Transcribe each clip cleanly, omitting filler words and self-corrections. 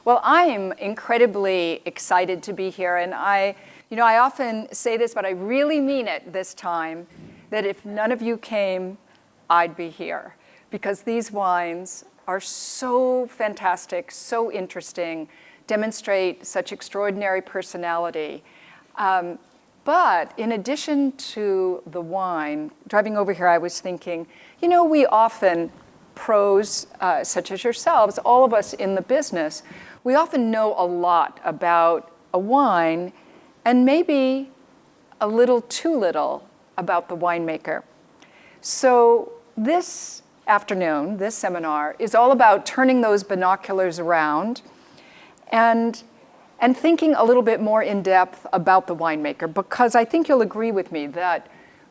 Well, I'm incredibly excited to be here, and I often say this, but I really mean it this time, that if none of you came, I'd be here, because these wines are so fantastic, so interesting, demonstrate such extraordinary personality. But in addition to the wine, driving over here, I was thinking, we often, pros such as yourselves, all of us in the business, we often know a lot about a wine and maybe a little too little about the winemaker. So this afternoon, this seminar, is all about turning those binoculars around and thinking a little bit more in depth about the winemaker, because I think you'll agree with me that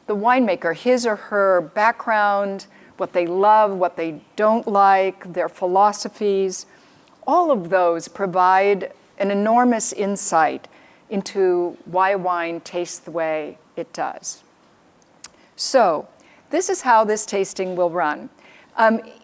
the winemaker, his or her background, what they love, what they don't like, their philosophies, all of those provide an enormous insight into why wine tastes the way it does. So this is how this tasting will run.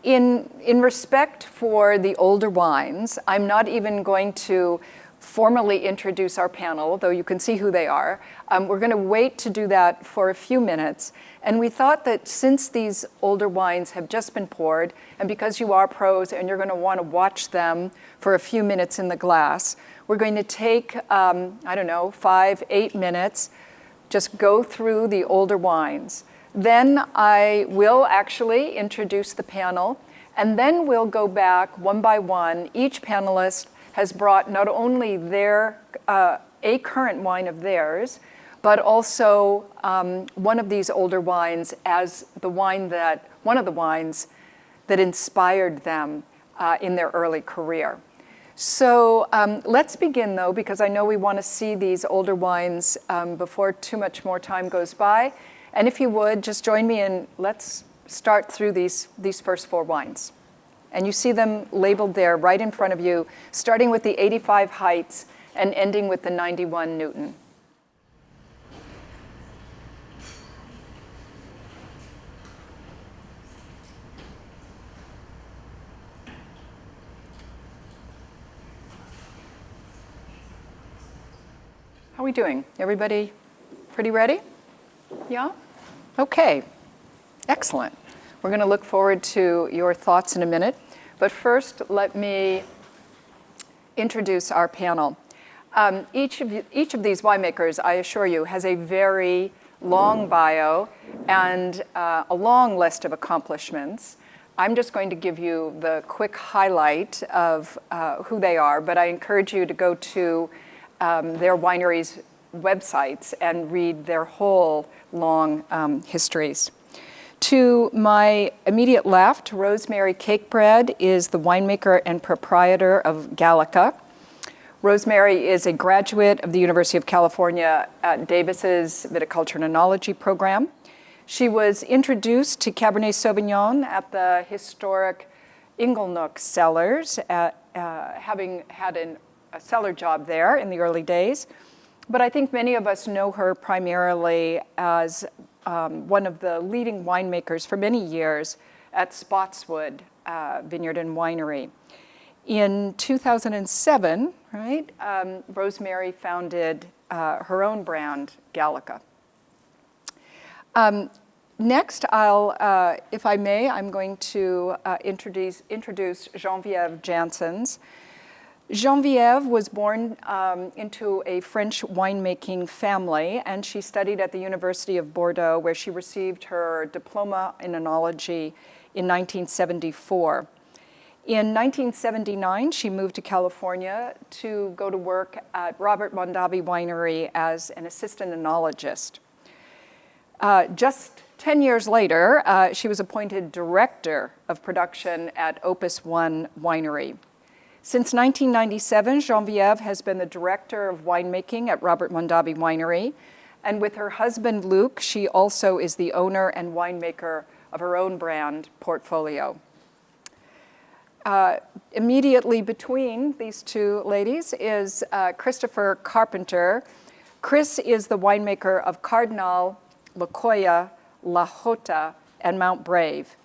In respect for the older wines, I'm not even going to formally introduce our panel, though you can see who they are. We're going to wait to do that for a few minutes. And we thought that since these older wines have just been poured, and because you are pros and you're going to want to watch them for a few minutes in the glass, we're going to take, 5-8 minutes, just go through the older wines. Then I will actually introduce the panel, and then we'll go back one by one. Each panelist has brought not only a current wine of theirs, but also one of these older wines as one of the wines that inspired them in their early career. So let's begin, though, because I know we want to see these older wines before too much more time goes by. And if you would, just join me and let's start through these first 4 wines. And you see them labeled there right in front of you, starting with the 85 Heights and ending with the 91 Newton. How are we doing? Everybody pretty ready? Yeah? Okay. Excellent. We're going to look forward to your thoughts in a minute. But first, let me introduce our panel. Each of these winemakers, I assure you, has a very long bio and a long list of accomplishments. I'm just going to give you the quick highlight of who they are, but I encourage you to go to their wineries' websites and read their whole long histories. To my immediate left, Rosemary Cakebread is the winemaker and proprietor of Gallica. Rosemary is a graduate of the University of California at Davis's Viticulture and Enology program. She was introduced to Cabernet Sauvignon at the historic Inglenook cellars, having had a cellar job there in the early days. But I think many of us know her primarily as one of the leading winemakers for many years at Spotswood Vineyard and Winery. In 2007, Rosemary founded her own brand, Gallica. Next, if I may, I'm going to introduce Geneviève Janssens. Geneviève was born into a French winemaking family, and she studied at the University of Bordeaux, where she received her diploma in enology in 1974. In 1979, she moved to California to go to work at Robert Mondavi Winery as an assistant enologist. Just 10 years later, she was appointed director of production at Opus One Winery. Since 1997, Geneviève has been the director of winemaking at Robert Mondavi Winery, and with her husband Luc, she also is the owner and winemaker of her own brand portfolio. Immediately between these two ladies is Christopher Carpenter. Chris is the winemaker of Cardinal, La Jolla, La Jota, and Mount Brave.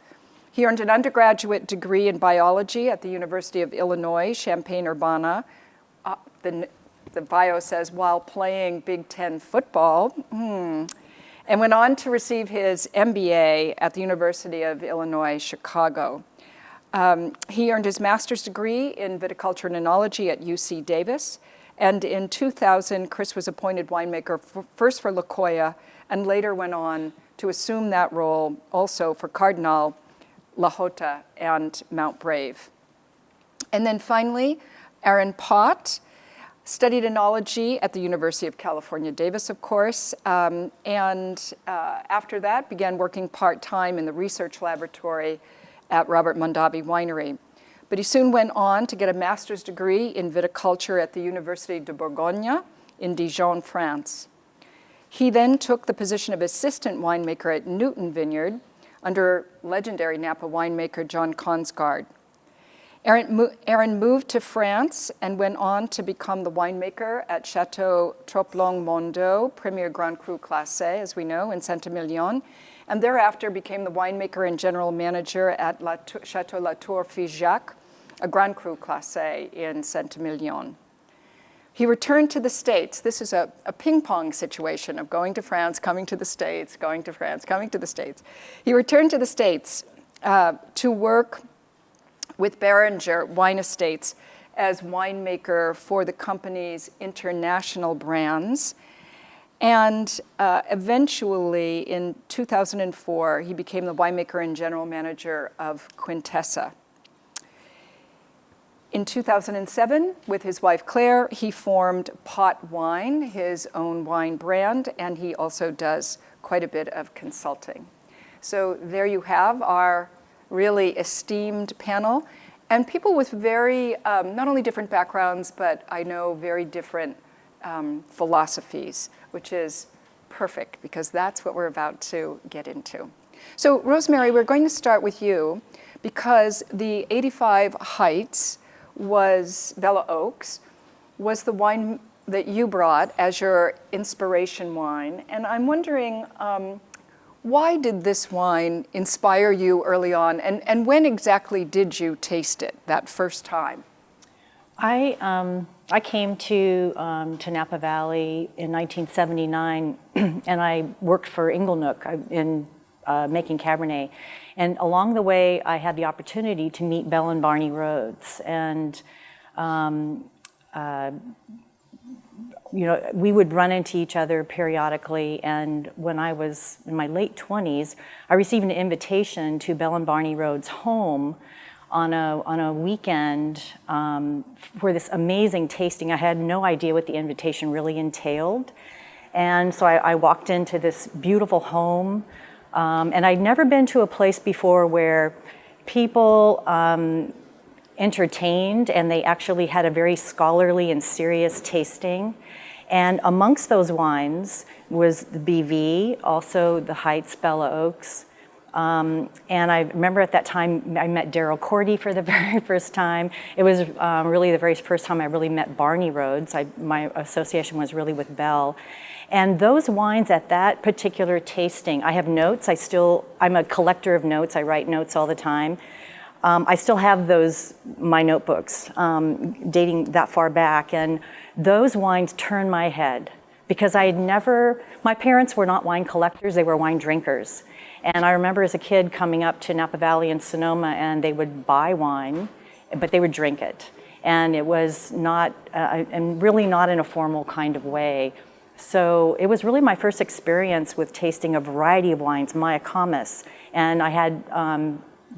He earned an undergraduate degree in biology at the University of Illinois, Champaign-Urbana. The bio says, while playing Big Ten football, and went on to receive his MBA at the University of Illinois, Chicago. He earned his master's degree in viticulture and enology at UC Davis. And in 2000, Chris was appointed winemaker first for La Jolla and later went on to assume that role also for Cardinal, La Jota, and Mount Brave. And then finally, Aaron Pott studied enology at the University of California, Davis, of course, and after that began working part-time in the research laboratory at Robert Mondavi Winery. But he soon went on to get a master's degree in viticulture at the Université de Bourgogne in Dijon, France. He then took the position of assistant winemaker at Newton Vineyard under legendary Napa winemaker John Consgard. Aaron moved to France and went on to become the winemaker at Chateau Troplong-Mondot, Premier Grand Cru Classé, as we know, in Saint-Emilion, and thereafter became the winemaker and general manager at Chateau Latour Figeac, a Grand Cru Classé in Saint-Emilion. He returned to the States. This is a ping-pong situation of going to France, coming to the States, going to France, coming to the States. He returned to the States to work with Beringer Wine Estates as winemaker for the company's international brands. And eventually, in 2004, he became the winemaker and general manager of Quintessa. In 2007, with his wife Claire, he formed Pot Wine, his own wine brand, and he also does quite a bit of consulting. So there you have our really esteemed panel, and people with very, not only different backgrounds, but I know very different philosophies, which is perfect because that's what we're about to get into. So Rosemary, we're going to start with you because the 85 Heights Bella Oaks was the wine that you brought as your inspiration wine. And I'm wondering, why did this wine inspire you early on? And when exactly did you taste it that first time? I came to Napa Valley in 1979, and I worked for Inglenook in making Cabernet. And along the way, I had the opportunity to meet Bell and Barney Rhodes. And, you know, we would run into each other periodically. And when I was in my late 20s, I received an invitation to Bell and Barney Rhodes' home on a weekend for this amazing tasting. I had no idea what the invitation really entailed. And so I walked into this beautiful home. And I'd never been to a place before where people entertained and they actually had a very scholarly and serious tasting. And amongst those wines was the BV, also the Heights Bella Oaks. And I remember at that time I met Daryl Cordy for the very first time. It was really the very first time I really met Barney Rhodes. My association was really with Bell. And those wines at that particular tasting, I have notes. I'm a collector of notes. I write notes all the time. I still have my notebooks dating that far back. And those wines turned my head because my parents were not wine collectors, they were wine drinkers. And I remember as a kid coming up to Napa Valley and Sonoma, and they would buy wine, but they would drink it. And it was not, and really not in a formal kind of way. So it was really my first experience with tasting a variety of wines, Mayacamas. And I had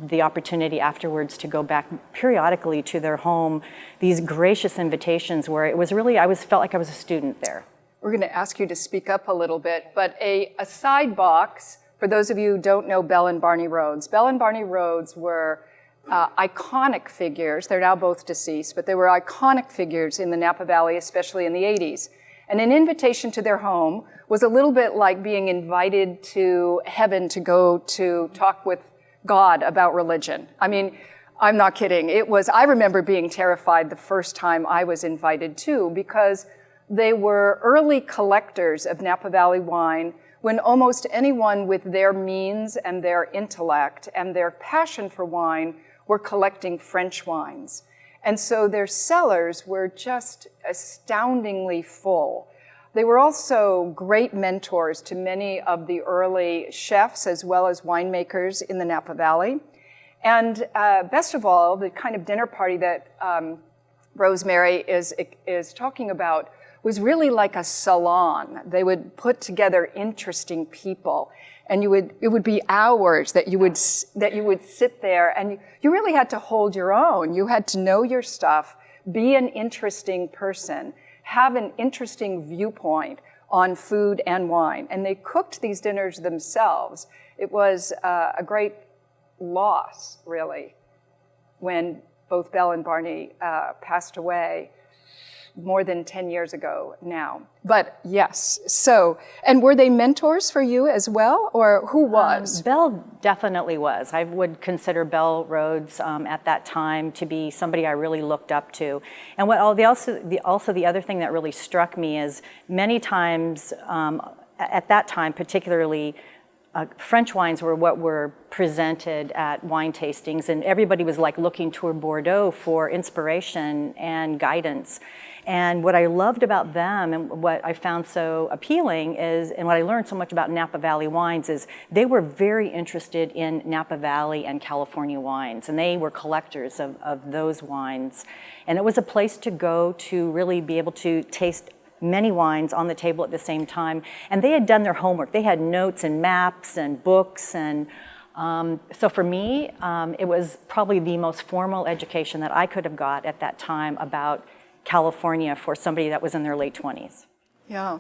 the opportunity afterwards to go back periodically to their home, these gracious invitations where it was really, felt like I was a student there. We're going to ask you to speak up a little bit, but a side box, for those of you who don't know Bell and Barney Rhodes. Bell and Barney Rhodes were iconic figures. They're now both deceased, but they were iconic figures in the Napa Valley, especially in the 80s. And an invitation to their home was a little bit like being invited to heaven to go to talk with God about religion. I mean, I'm not kidding. I remember being terrified the first time I was invited to because they were early collectors of Napa Valley wine when almost anyone with their means and their intellect and their passion for wine were collecting French wines. And so their cellars were just astoundingly full. They were also great mentors to many of the early chefs as well as winemakers in the Napa Valley. And best of all, the kind of dinner party that Rosemary is talking about was really like a salon. They would put together interesting people, and it would be hours that you would sit there, and you really had to hold your own. You had to know your stuff, be an interesting person, have an interesting viewpoint on food and wine. And they cooked these dinners themselves. It was a great loss, really, when both Belle and Barney passed away more than 10 years ago now. But yes, so, and were they mentors for you as well, or who was? Belle definitely was. I would consider Belle Rhodes at that time to be somebody I really looked up to. And also the other thing that really struck me is many times, at that time particularly, French wines were what were presented at wine tastings, and everybody was like looking toward Bordeaux for inspiration and guidance. And what I loved about them and what I found so appealing is, and what I learned so much about Napa Valley wines is they were very interested in Napa Valley and California wines, and they were collectors of those wines. And it was a place to go to really be able to taste many wines on the table at the same time. And they had done their homework. They had notes and maps and books. And so for me, it was probably the most formal education that I could have got at that time about California for somebody that was in their late 20s. Yeah.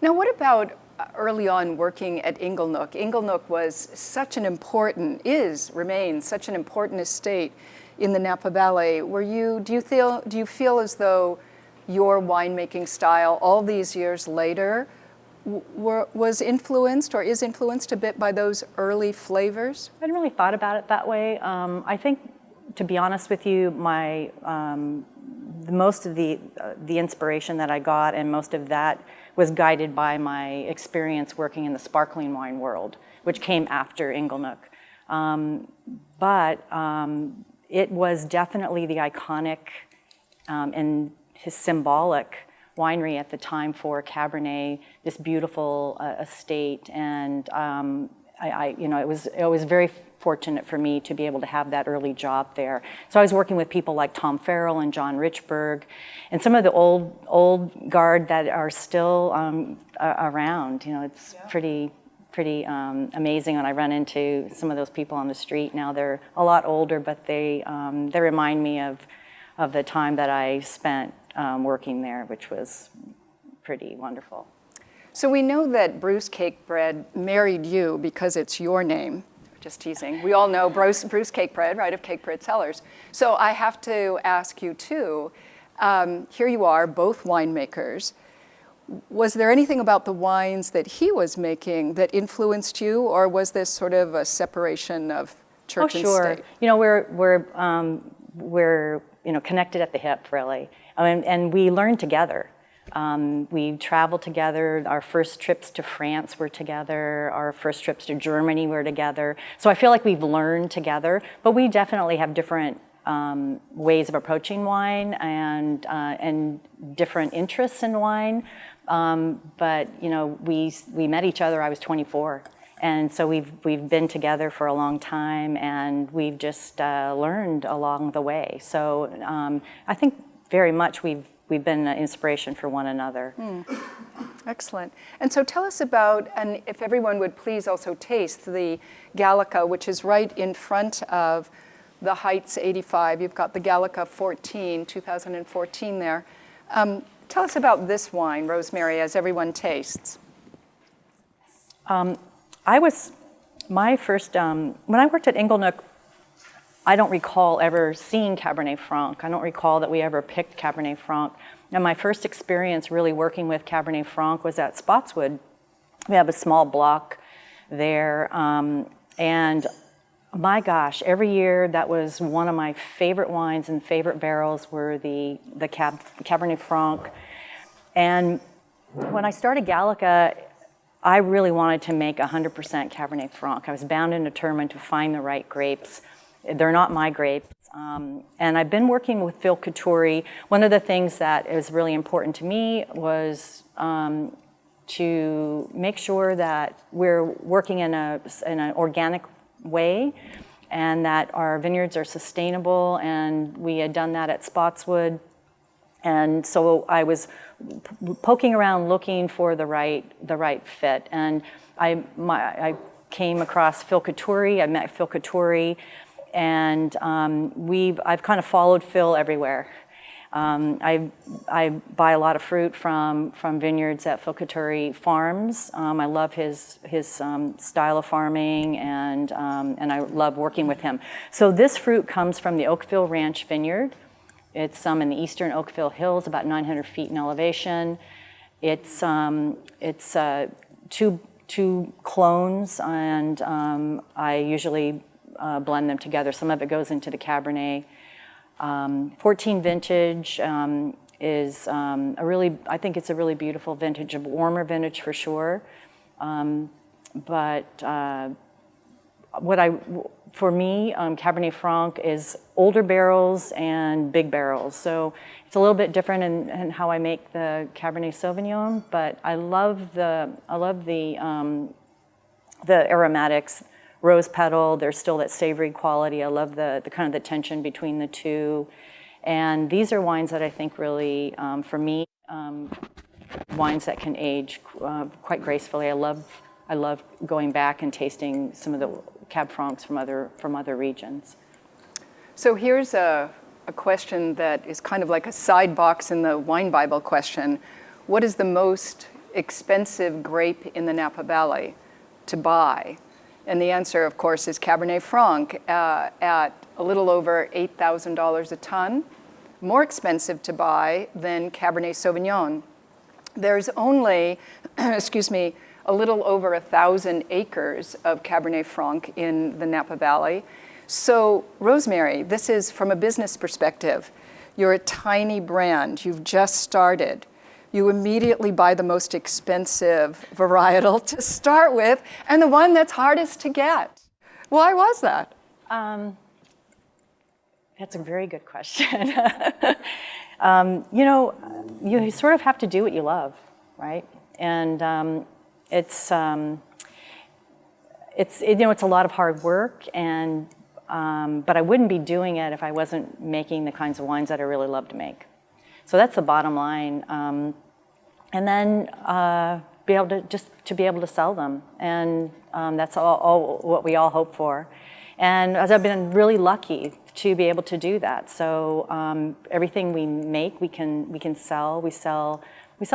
Now, what about early on working at Inglenook? Inglenook was such an important, remains such an important estate in the Napa Valley. Do you feel as though your winemaking style all these years later was influenced or is influenced a bit by those early flavors? I hadn't really thought about it that way. I think, to be honest with you, most of the inspiration that I got and most of that was guided by my experience working in the sparkling wine world, which came after Inglenook. But it was definitely the iconic and his symbolic winery at the time for Cabernet, this beautiful estate, and it was very fortunate for me to be able to have that early job there. So I was working with people like Tom Farrell and John Richburg, and some of the old guard that are still around. It's pretty amazing when I run into some of those people on the street now. They're a lot older, but they remind me of the time that I spent working there, which was pretty wonderful. So we know that Bruce Cakebread married you because it's your name. Just teasing. We all know Bruce Cakebread, right, of Cakebread Cellars. So I have to ask you too, here you are, both winemakers. Was there anything about the wines that he was making that influenced you, or was this sort of a separation of church and state? We're connected at the hip, really. And we learned together. We traveled together. Our first trips to France were together. Our first trips to Germany were together. So I feel like we've learned together, but we definitely have different ways of approaching wine and different interests in wine. But we met each other. I was 24. And so we've been together for a long time, and we've just learned along the way. So I think very much we've been an inspiration for one another. Excellent. And so tell us about, and if everyone would please also taste the Gallica, which is right in front of the Heights 85. You've got the Gallica 2014 there. Tell us about this wine, Rosemary, as everyone tastes. When I worked at Inglenook, I don't recall ever seeing Cabernet Franc. I don't recall that we ever picked Cabernet Franc. And my first experience really working with Cabernet Franc was at Spotswood. We have a small block there. And my gosh, every year that was one of my favorite wines and favorite barrels were the Cabernet Franc. And when I started Gallica, I really wanted to make 100% Cabernet Franc. I was bound and determined to find the right grapes. They're not my grapes. And I've been working with Phil Couturi. One of the things that is really important to me was to make sure that we're working in an organic way and that our vineyards are sustainable, and we had done that at Spotswood. And so I was poking around looking for the right fit. And I came across Phil Couturi. I met Phil Couturi, and I've kind of followed Phil everywhere. I buy a lot of fruit from vineyards at Phil Couturi Farms. I love his style of farming, and I love working with him. So this fruit comes from the Oakville Ranch Vineyard. It's in the eastern Oakville Hills, about 900 feet in elevation. It's two clones, and I usually blend them together. Some of it goes into the Cabernet. 14 vintage is I think it's a really beautiful vintage, a warmer vintage for sure. For me, Cabernet Franc is older barrels and big barrels. So it's a little bit different in how I make the Cabernet Sauvignon, but I love the aromatics. Rose petal, there's still that savory quality. I love the kind of the tension between the two. And these are wines that I think really, for me, wines that can age quite gracefully. I love going back and tasting some of the Cab Francs from other regions. So here's a question that is kind of like a side box in the Wine Bible question. What is the most expensive grape in the Napa Valley to buy? And the answer, of course, is Cabernet Franc at a little over $8,000 a ton, more expensive to buy than Cabernet Sauvignon. There's only, a little over 1,000 acres of Cabernet Franc in the Napa Valley. So, Rosemary, this is from a business perspective. You're a tiny brand. You've just started. You immediately buy the most expensive varietal to start with and the one that's hardest to get. Why was that? That's a very good question. You sort of have to do what you love, right? And it's a lot of hard work, and but I wouldn't be doing it if I wasn't making the kinds of wines that I really love to make. So that's the bottom line. And then be able to sell them, and that's all what we all hope for. And as I've been really lucky to be able to do that. So everything we make, we can sell. We sell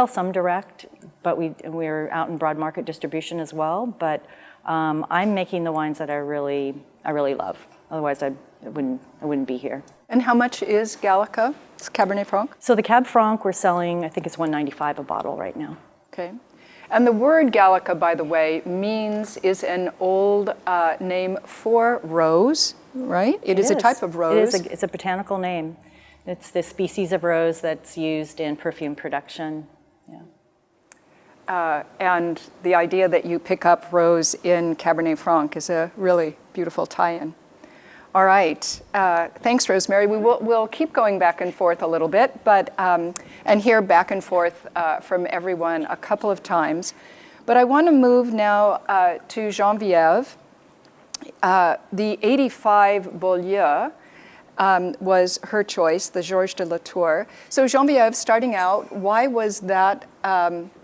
some direct, but we're out in broad market distribution as well. But I'm making the wines that I really love. Otherwise, I wouldn't be here. And how much is Gallica? It's Cabernet Franc? So the Cab Franc we're selling, I think it's $195 a bottle right now. Okay. And the word Gallica, by the way, is an old name for rose, right? It is a type of rose. It's a botanical name. It's the species of rose that's used in perfume production. Yeah. And the idea that you pick up rose in Cabernet Franc is a really beautiful tie-in. All right. Thanks, Rosemary. We'll keep going back and forth a little bit, but and hear back and forth from everyone a couple of times. But I want to move now to Geneviève. The 85 Beaulieu was her choice, the Georges de Latour. So Geneviève, starting out, why was that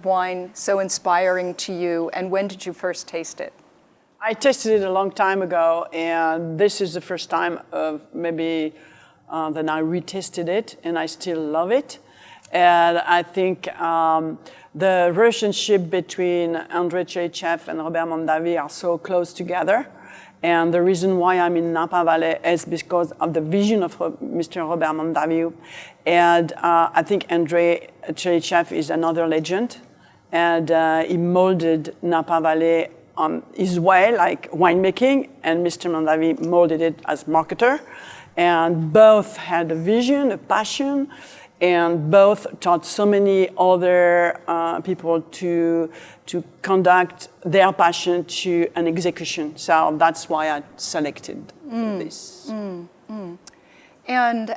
wine so inspiring to you, and when did you first taste it? I tasted it a long time ago, and this is the first time that I retasted it, and I still love it. And I think the relationship between André Tchétchev and Robert Mondavi are so close together. And the reason why I'm in Napa Valley is because of the vision of Mr. Robert Mondavi. And I think André Tchétchev is another legend, and he molded Napa Valley on his way, like winemaking, and Mr. Mondavi molded it as marketer. And both had a vision, a passion, and both taught so many other people to conduct their passion to an execution. So that's why I selected this. And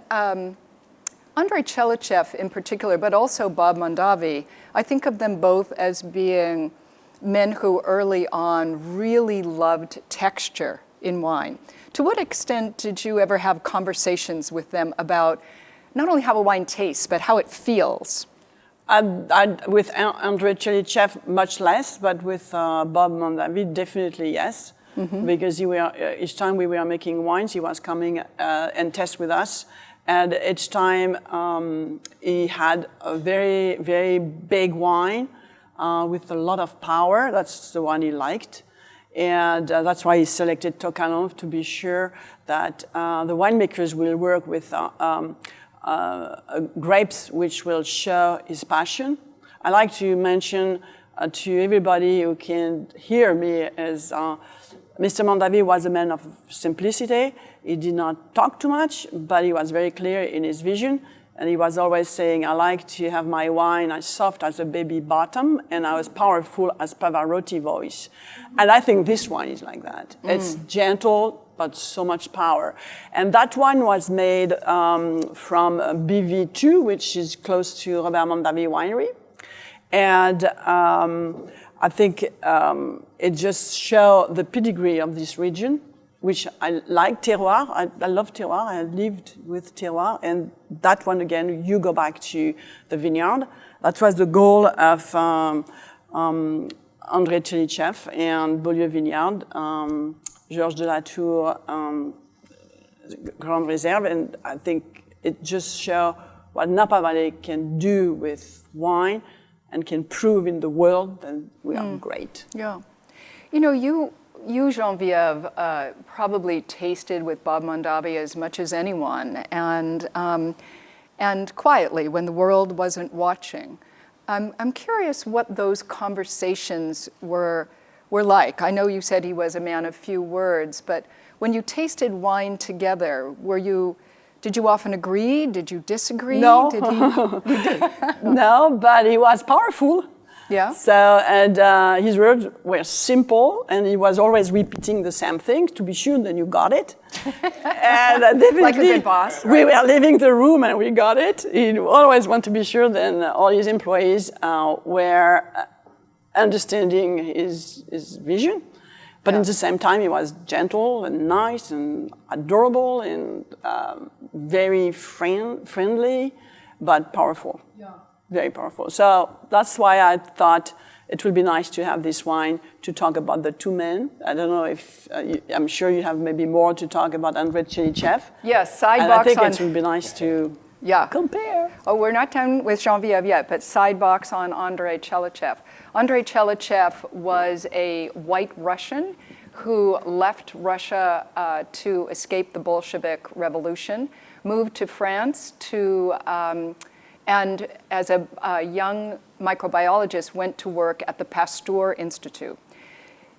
Andrei Chelychev in particular, but also Bob Mondavi, I think of them both as being men who early on really loved texture in wine. To what extent did you ever have conversations with them about not only how a wine tastes, but how it feels? With Andrei Chelychev, much less, but with Bob Mondavi, definitely yes. Because each time we were making wines, he was coming and test with us. And each time he had a very, very big wine with a lot of power. That's the one he liked. And that's why he selected Tokalanov, to be sure that the winemakers will work with grapes which will show his passion. I like to mention to everybody who can hear me as Mr. Mondavi was a man of simplicity. He did not talk too much, but he was very clear in his vision. And he was always saying, I like to have my wine as soft as a baby bottom and as powerful as Pavarotti voice. And I think this wine is like that. It's gentle, but so much power. And that one was made from BV2, which is close to Robert Mondavi Winery. And I think it just shows the pedigree of this region, which I like terroir. I love terroir. I lived with terroir. And that one, again, you go back to the vineyard. That was the goal of Andrei Chelychev and Beaulieu Vineyard, Georges de la Tour, Grand Reserve. And I think it just shows what Napa Valley can do with wine and can prove in the world that we are great. Yeah. You know, you Geneviève, probably tasted with Bob Mondavi as much as anyone, and quietly when the world wasn't watching. I'm curious what those conversations were like. I know you said he was a man of few words, but when you tasted wine together, did you often agree? Did you disagree? No. Did he? No, but he was powerful. Yeah. So, and his words were simple, and he was always repeating the same thing to be sure that you got it. And definitely, like a good boss. Right? We were leaving the room and we got it. He always wanted to be sure that all his employees were understanding his vision. But at the same time, he was gentle and nice and adorable and very friendly, but powerful. Yeah. Very powerful. So that's why I thought it would be nice to have this wine to talk about the two men. I don't know if, I'm sure you have maybe more to talk about Andrei Chelychev. Yes, side and box I think on... it would be nice to compare. Oh, we're not done with Geneviève yet, but side box on Andrei Chelychev. Andrei Chelychev was a white Russian who left Russia to escape the Bolshevik Revolution, moved to France and as a young microbiologist went to work at the Pasteur Institute.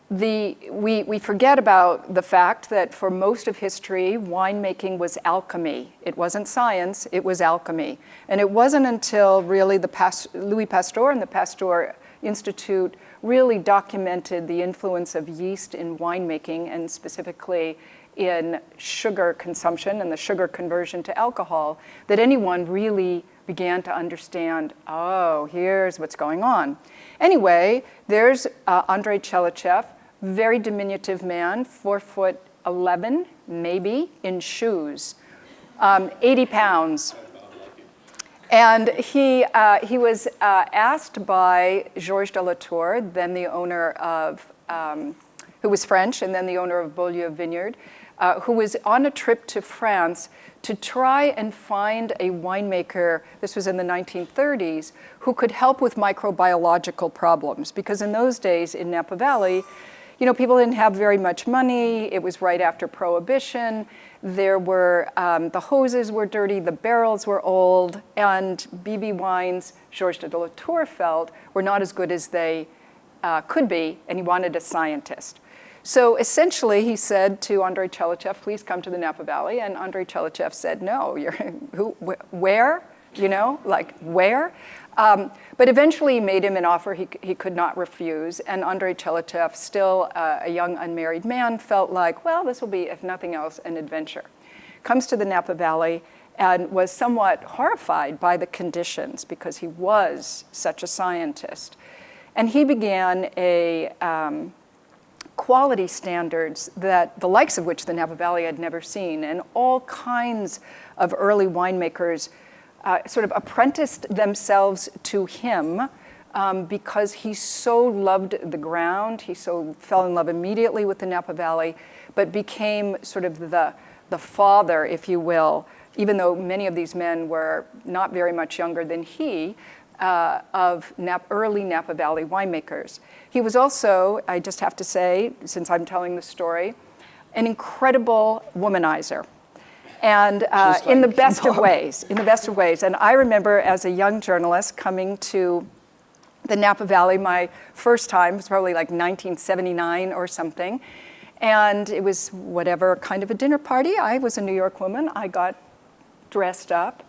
We forget about the fact that for most of history, winemaking was alchemy. It wasn't science, it was alchemy. And it wasn't until really Louis Pasteur and the Pasteur Institute really documented the influence of yeast in winemaking, and specifically in sugar consumption and the sugar conversion to alcohol, that anyone really began to understand, oh, here's what's going on. Anyway, there's Andrei Chelychev, very diminutive man, 4'11", maybe, in shoes, 80 pounds. And he was asked by Georges de la Tour, then the owner of, who was French, and then the owner of Beaulieu Vineyard, who was on a trip to France to try and find a winemaker, this was in the 1930s, who could help with microbiological problems. Because in those days in Napa Valley, you know, people didn't have very much money. It was right after Prohibition. There were, the hoses were dirty, the barrels were old, and BB wines, Georges de la Tour felt, were not as good as they could be, and he wanted a scientist. So essentially, he said to Andrei Chelychev, please come to the Napa Valley. And Andrei Chelychev said, no, where? you know, like where? But eventually he made him an offer he could not refuse, and Andrei Chelychev, still a young unmarried man, felt like, well, this will be, if nothing else, an adventure. Comes to the Napa Valley and was somewhat horrified by the conditions because he was such a scientist. And he began a quality standards that the likes of which the Napa Valley had never seen, and all kinds of early winemakers sort of apprenticed themselves to him because he so loved the ground. He so fell in love immediately with the Napa Valley, but became sort of the father, if you will, even though many of these men were not very much younger than he, of early Napa Valley winemakers. He was also, I just have to say, since I'm telling the story, an incredible womanizer. And in the best of ways, And I remember as a young journalist coming to the Napa Valley, my first time was probably like 1979 or something. And it was whatever kind of a dinner party. I was a New York woman. I got dressed up.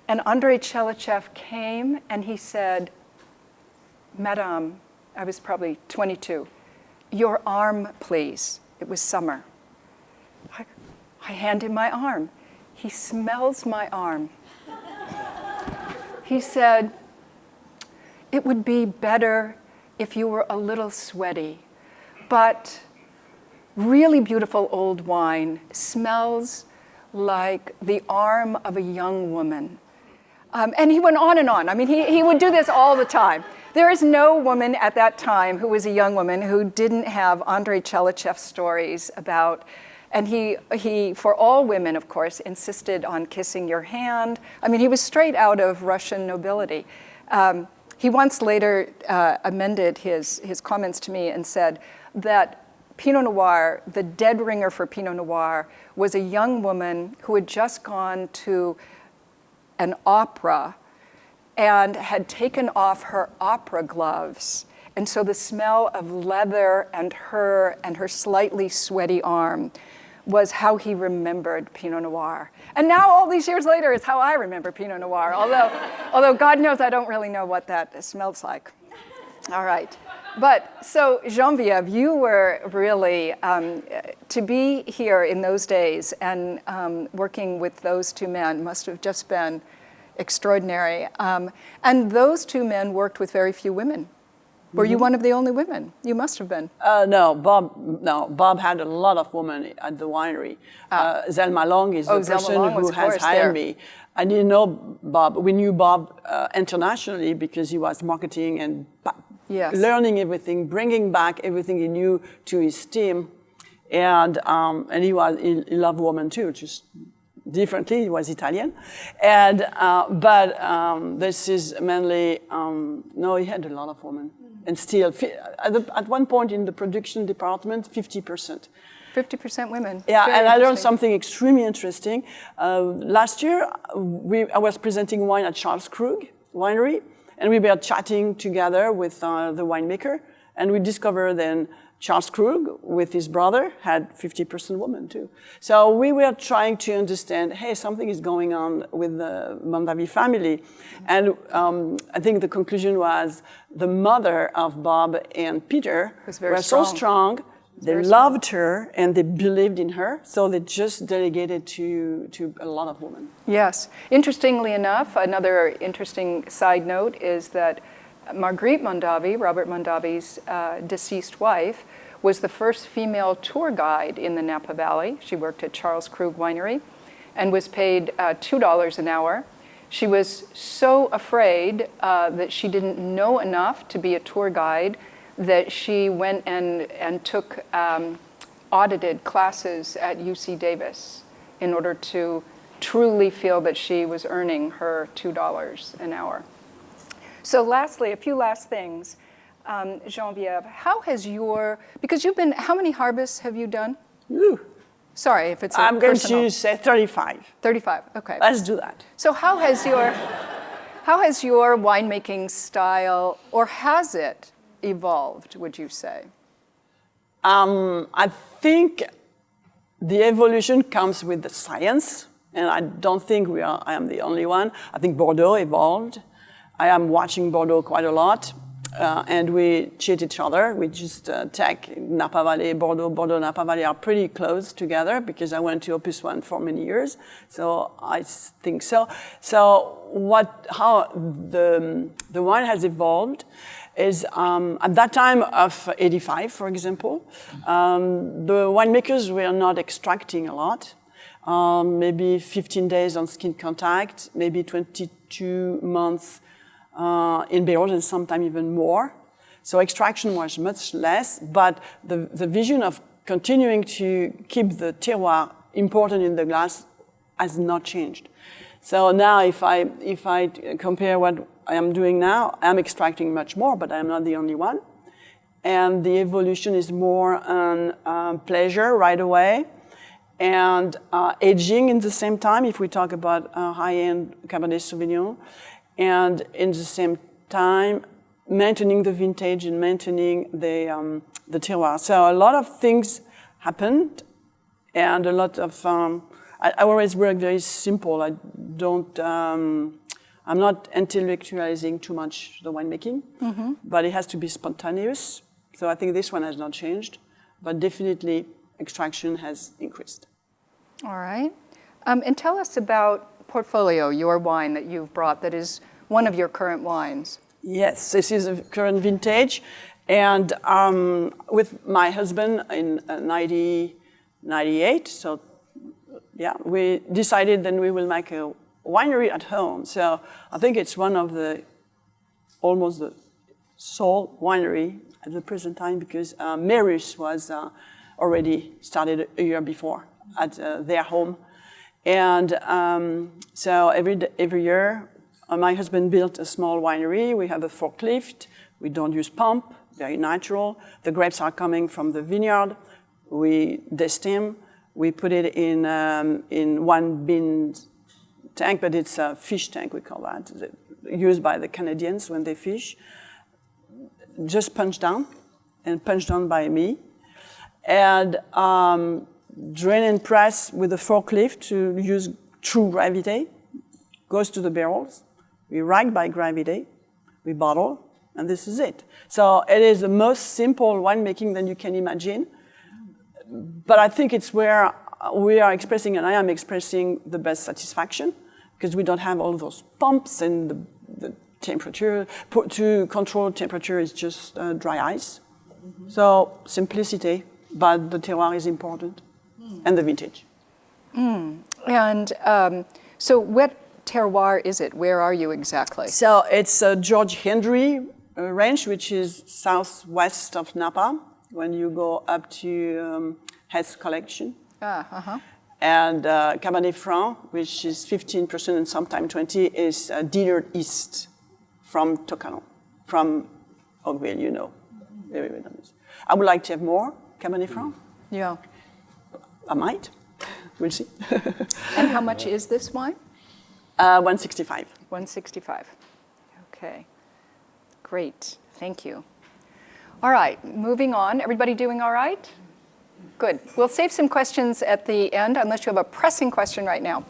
And Andrei Chelychev came and he said, Madame, I was probably 22, your arm, please. It was summer. I hand him my arm. He smells my arm. He said, it would be better if you were a little sweaty, but really beautiful old wine smells like the arm of a young woman. And he went on and on. I mean, he would do this all the time. There is no woman at that time who was a young woman who didn't have Andrei Chelychev stories about, and he, for all women, of course, insisted on kissing your hand. I mean, he was straight out of Russian nobility. He once later amended his comments to me and said that Pinot Noir, the dead ringer for Pinot Noir, was a young woman who had just gone to an opera and had taken off her opera gloves. And so the smell of leather and her slightly sweaty arm was how he remembered Pinot Noir. And now all these years later, it's how I remember Pinot Noir, although God knows I don't really know what that smells like. All right. But so Geneviève, you were really, to be here in those days and working with those two men must have just been extraordinary. And those two men worked with very few women. Were you one of the only women? You must have been. No, Bob had a lot of women at the winery. Zelma Long is the person who has hired me. I didn't know Bob. We knew Bob internationally because he was marketing and learning everything, bringing back everything he knew to his team. And he loved women too, just differently. He was Italian. And, but this is mainly, no, he had a lot of women. And still, at one point in the production department, 50%. 50% women. Yeah, and I learned something extremely interesting. Last year, I was presenting wine at Charles Krug Winery, and we were chatting together with the winemaker, and we discovered then Charles Krug, with his brother, had 50% women too. So we were trying to understand, hey, something is going on with the Mondavi family. And I think the conclusion was the mother of Bob and Peter were so strong, they loved her and they believed in her, so they just delegated to a lot of women. Yes. Interestingly enough, another interesting side note is that Marguerite Mondavi, Robert Mondavi's deceased wife, was the first female tour guide in the Napa Valley. She worked at Charles Krug Winery and was paid $2 an hour. She was so afraid that she didn't know enough to be a tour guide that she went and took audited classes at UC Davis in order to truly feel that she was earning her $2 an hour. So lastly, a few last things. Geneviève, how has because you've been, how many harvests have you done? Ooh. Sorry if it's I'm going to say 35. 35, okay. Let's do that. So how has your winemaking style, or has it evolved, would you say? I think the evolution comes with the science And I don't think I am the only one. I think Bordeaux evolved. I am watching Bordeaux quite a lot. And we cheat each other. We just take Napa Valley, Bordeaux, Napa Valley are pretty close together because I went to Opus One for many years. So I think so. So how the wine has evolved is at that time of 85, for example, the winemakers were not extracting a lot. Maybe 15 days on skin contact, maybe 22 months in barrels, and sometimes even more. So extraction was much less, but the vision of continuing to keep the terroir important in the glass has not changed. So now if I compare what I am doing now, I'm extracting much more, but I'm not the only one. And the evolution is more on pleasure right away, and aging in the same time, if we talk about high-end Cabernet Sauvignon, and in the same time, maintaining the vintage and maintaining the terroir. So a lot of things happened, and a lot of, I always work very simple. I don't, I'm not intellectualizing too much the winemaking, but it has to be spontaneous. So I think this one has not changed, but definitely extraction has increased. All right. And tell us about Portfolio, your wine that you've brought that is one of your current wines. Yes, this is a current vintage. And with my husband in 1998, so yeah, we decided then we will make a winery at home. So I think it's one of almost the sole winery at the present time because Merus was already started a year before at their home. And so every year, my husband built a small winery. We have a forklift. We don't use pump, very natural. The grapes are coming from the vineyard. We destem. We put it in one bin tank, but it's a fish tank, we call that, used by the Canadians when they fish. Just punched down, and punched down by me. And drain and press with a forklift to use true gravity, goes to the barrels. We rack by gravity, we bottle, and this is it. So it is the most simple winemaking that you can imagine. But I think it's where we are expressing, and I am expressing, the best satisfaction, because we don't have all those pumps and the temperature. To control temperature is just dry ice. So simplicity, but the terroir is important. And the vintage. And so what terroir is it? Where are you exactly? So it's George Hendry range, which is southwest of Napa, when you go up to Hess Collection. And Cabernet Franc, which is 15% and sometimes 20%, is dealer east from Tocanon, from Oakville, you know. Very, very nice. I would like to have more Cabernet Franc. Yeah. I might. We'll see. And how much is this wine? 165. 165. Okay. Great. Thank you. All right. Moving on. Everybody doing all right? Good. We'll save some questions at the end, unless you have a pressing question right now.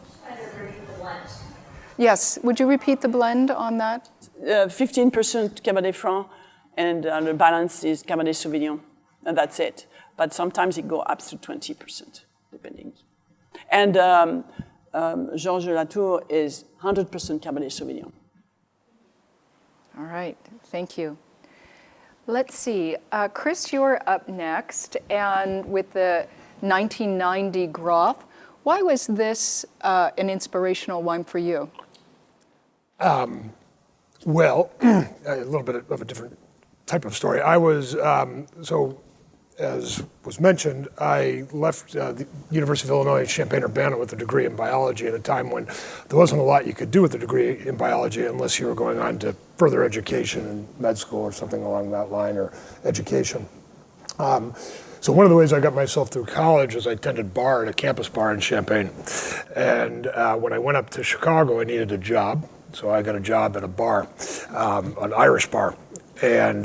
Yes. Would you repeat the blend on that? 15% Cabernet Franc, and the balance is Cabernet Sauvignon, and that's it. But sometimes it goes up to 20%, depending. And Georges Latour is 100% Cabernet Sauvignon. All right, thank you. Let's see, Chris, you're up next, and with the 1990 Groth, why was this an inspirational wine for you? Well, a little bit of a different type of story. I was, as was mentioned, I left the University of Illinois at Champaign-Urbana with a degree in biology at a time when there wasn't a lot you could do with a degree in biology unless you were going on to further education in med school or something along that line, or education. So one of the ways I got myself through college is I attended bar at a campus bar in Champaign. And when I went up to Chicago, I needed a job. So I got a job at a bar, an Irish bar. And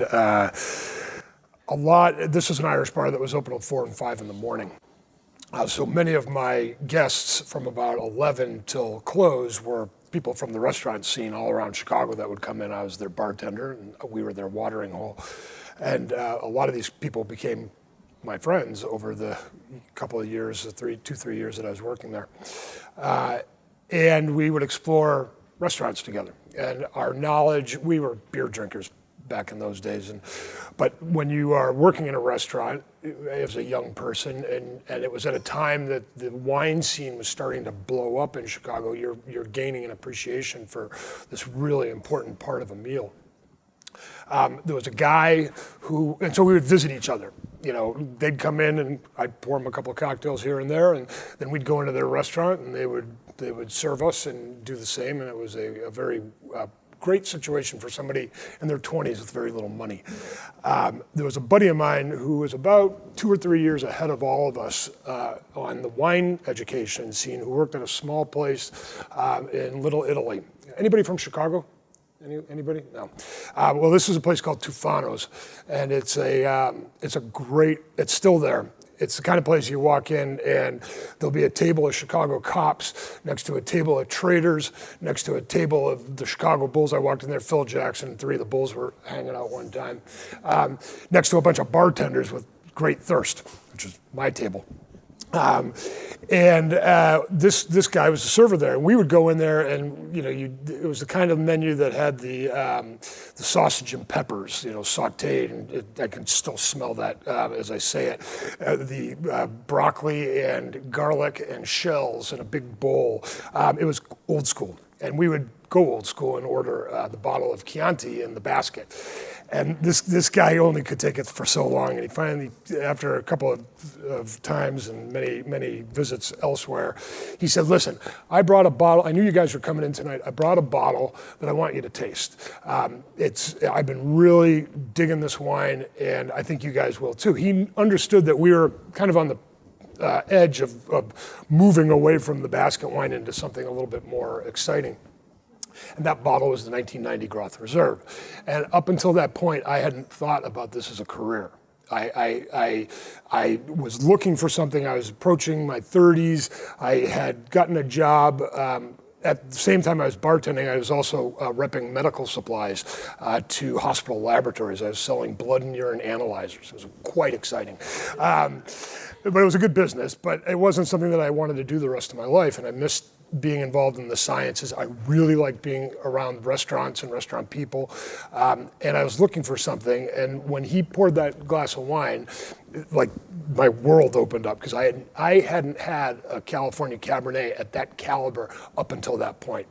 this is an Irish bar that was open till 4 and 5 in the morning. So many of my guests from about 11 till close were people from the restaurant scene all around Chicago that would come in. I was their bartender, and we were their watering hole. And a lot of these people became my friends over the couple of years, 3 years that I was working there. And we would explore restaurants together. And our knowledge, we were beer drinkers back in those days. But when you are working in a restaurant as a young person, and it was at a time that the wine scene was starting to blow up in Chicago, you're gaining an appreciation for this really important part of a meal. There was a guy who, and so we would visit each other. They'd come in and I'd pour them a couple of cocktails here and there, and then we'd go into their restaurant and they would serve us and do the same. And it was a very great situation for somebody in their 20s with very little money. There was a buddy of mine who was about 2 or 3 years ahead of all of us on the wine education scene, who worked at a small place in Little Italy. Anybody from Chicago? Anybody? No. Well, this is a place called Tufano's, and it's still there. It's the kind of place you walk in and there'll be a table of Chicago cops next to a table of traders, next to a table of the Chicago Bulls. I walked in there, Phil Jackson, and 3 of the Bulls were hanging out one time. Next to a bunch of bartenders with great thirst, which is my table. This guy was a server there, and we would go in there, and it was the kind of menu that had the sausage and peppers, sautéed, and I can still smell that as I say it. The broccoli and garlic and shells in a big bowl. It was old school, and we would go old school and order the bottle of Chianti in the basket. And this guy only could take it for so long, and he finally, after a couple of times and many visits elsewhere, he said, "Listen, I brought a bottle. I knew you guys were coming in tonight. I brought a bottle that I want you to taste. I've been really digging this wine, and I think you guys will too." He understood that we were kind of on the edge of moving away from the basket wine into something a little bit more exciting. And that bottle was the 1990 Groth Reserve. And up until that point, I hadn't thought about this as a career. I was looking for something. I was approaching my 30s. I had gotten a job. At the same time I was bartending, I was also repping medical supplies to hospital laboratories. I was selling blood and urine analyzers. It was quite exciting. But it was a good business, but it wasn't something that I wanted to do the rest of my life, and I missed being involved in the sciences. I really like being around restaurants and restaurant people, and I was looking for something, and when he poured that glass of wine, like my world opened up, because I hadn't had a California Cabernet at that caliber up until that point.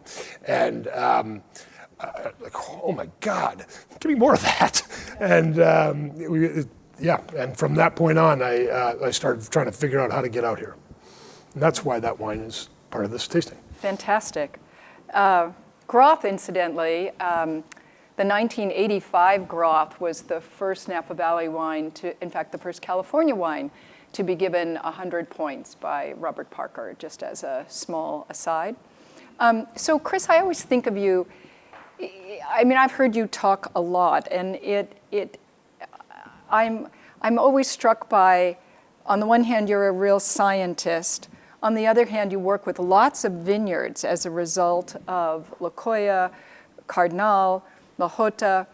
And like, oh my God, give me more of that. And and from that point on, I started trying to figure out how to get out here. And that's why that wine is part of this tasting. Fantastic. Groth, incidentally, the 1985 Groth was the first Napa Valley wine in fact, the first California wine to be given 100 points by Robert Parker, just as a small aside. So Chris, I always think of you, I've heard you talk a lot, and I'm always struck by, on the one hand, you're a real scientist. On the other hand, you work with lots of vineyards as a result of La Jolla, Cardinal, La Jota,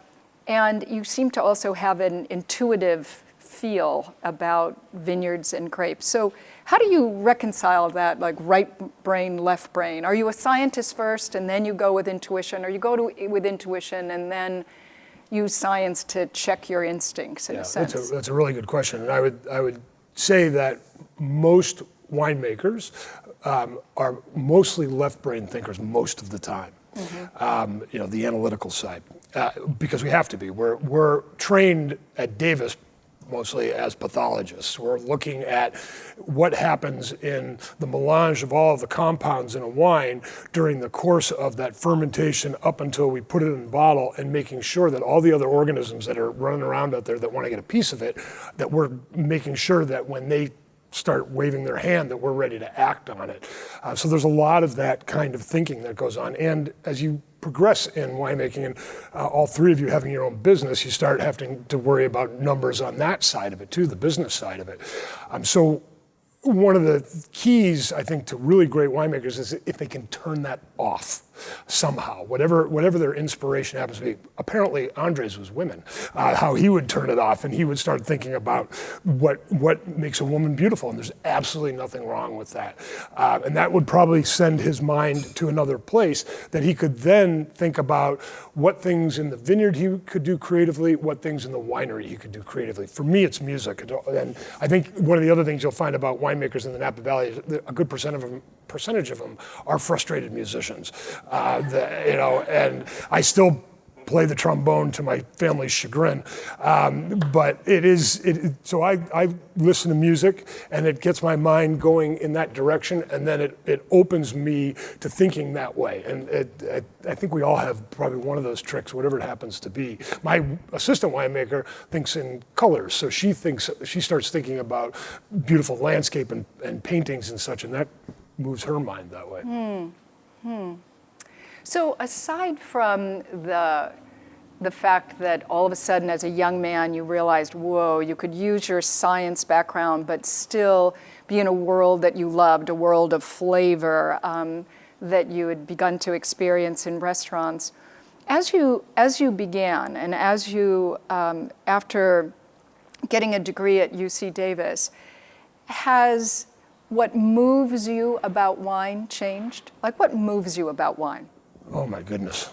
and you seem to also have an intuitive feel about vineyards and grapes. So how do you reconcile that, like right brain, left brain? Are you a scientist first and then you go with intuition, or you go with intuition and then use science to check your instincts in a sense? That's a really good question. And I would say that most winemakers are mostly left brain thinkers most of the time. Mm-hmm. The analytical side, because we have to be. We're trained at Davis mostly as pathologists. We're looking at what happens in the melange of all of the compounds in a wine during the course of that fermentation up until we put it in a bottle, and making sure that all the other organisms that are running around out there that want to get a piece of it, that we're making sure that when they start waving their hand that we're ready to act on it. So there's a lot of that kind of thinking that goes on. And as you progress in winemaking, and all 3 of you having your own business, you start having to worry about numbers on that side of it too, the business side of it. So one of the keys, I think, to really great winemakers is if they can turn that off somehow, whatever their inspiration happens to be. Apparently, Andres was women, how he would turn it off and he would start thinking about what makes a woman beautiful, and there's absolutely nothing wrong with that. And that would probably send his mind to another place that he could then think about what things in the vineyard he could do creatively, what things in the winery he could do creatively. For me, it's music. And I think one of the other things you'll find about winemakers in the Napa Valley is that a good percentage of them are frustrated musicians. And I still play the trombone to my family's chagrin. But so I listen to music and it gets my mind going in that direction, and then it opens me to thinking that way. And I think we all have probably one of those tricks, whatever it happens to be. My assistant winemaker thinks in colors, so she starts thinking about beautiful landscape and paintings and such, and that moves her mind that way. So aside from the fact that all of a sudden as a young man you realized, whoa, you could use your science background but still be in a world that you loved, a world of flavor that you had begun to experience in restaurants, as you began and as you, after getting a degree at UC Davis, has what moves you about wine changed? Like, what moves you about wine? Oh my goodness.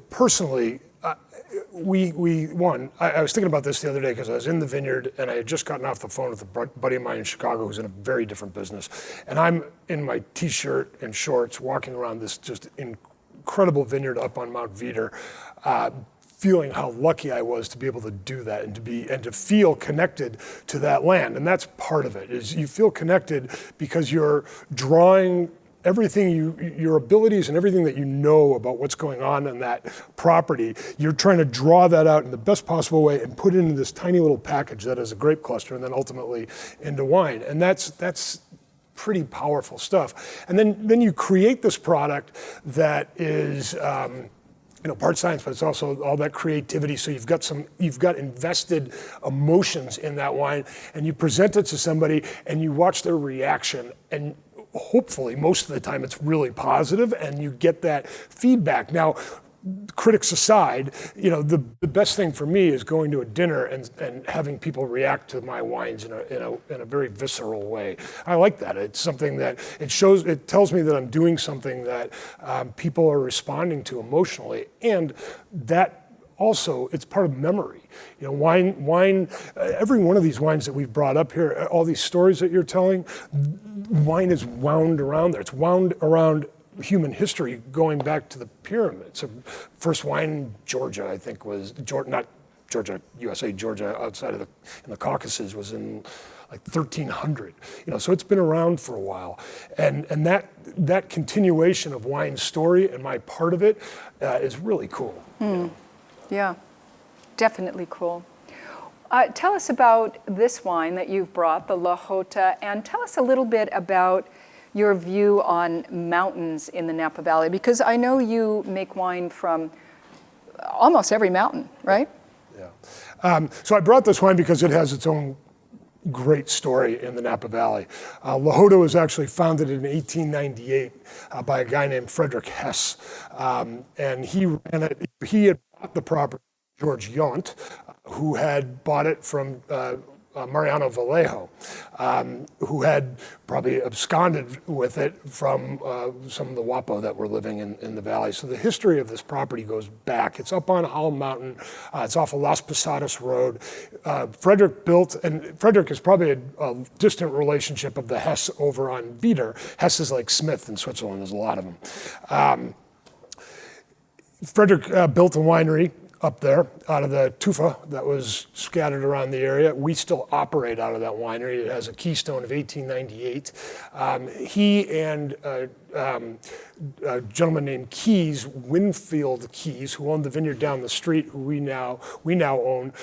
Personally, I was thinking about this the other day because I was in the vineyard and I had just gotten off the phone with a buddy of mine in Chicago who's in a very different business. And I'm in my t-shirt and shorts walking around this just incredible vineyard up on Mount Veeder, feeling how lucky I was to be able to do that and to feel connected to that land. And that's part of it, is you feel connected because you're drawing everything your abilities and everything that you know about what's going on in that property, you're trying to draw that out in the best possible way and put it into this tiny little package that is a grape cluster and then ultimately into wine. And that's pretty powerful stuff. And then you create this product that is part science, but it's also all that creativity. So you've got invested emotions in that wine, and you present it to somebody and you watch their reaction, and hopefully most of the time it's really positive and you get that feedback. Now, critics aside, the best thing for me is going to a dinner and having people react to my wines in a very visceral way. I like that. It's something that it tells me that I'm doing something that people are responding to emotionally, and that also, it's part of memory. Wine, every one of these wines that we've brought up here, all these stories that you're telling, wine is wound around there. It's wound around human history going back to the pyramids. So first wine in Georgia, I think, was not Georgia, USA, Georgia, outside of in the Caucasus, was in like 1300. So it's been around for a while, and that continuation of wine's story and my part of it is really cool. Yeah, definitely cool. Tell us about this wine that you've brought, the La Jota, and tell us a little bit about your view on mountains in the Napa Valley, because I know you make wine from almost every mountain, right? Yeah. So I brought this wine because it has its own great story in the Napa Valley. La Jota was actually founded in 1898 by a guy named Frederick Hess, and he ran it. He had bought the property, George Yount, who had bought it from Mariano Vallejo, who had probably absconded with it from some of the Wapo that were living in the valley. So the history of this property goes back. It's up on Howell Mountain. It's off of Las Posadas Road. Frederick built, and Frederick is probably a distant relationship of the Hess over on Wieder. Hess is like Smith in Switzerland. There's a lot of them. Frederick built a winery up there out of the tufa that was scattered around the area. We still operate out of that winery. It has a keystone of 1898. He and a gentleman named Keyes, Winfield Keyes, who owned the vineyard down the street, who we now own,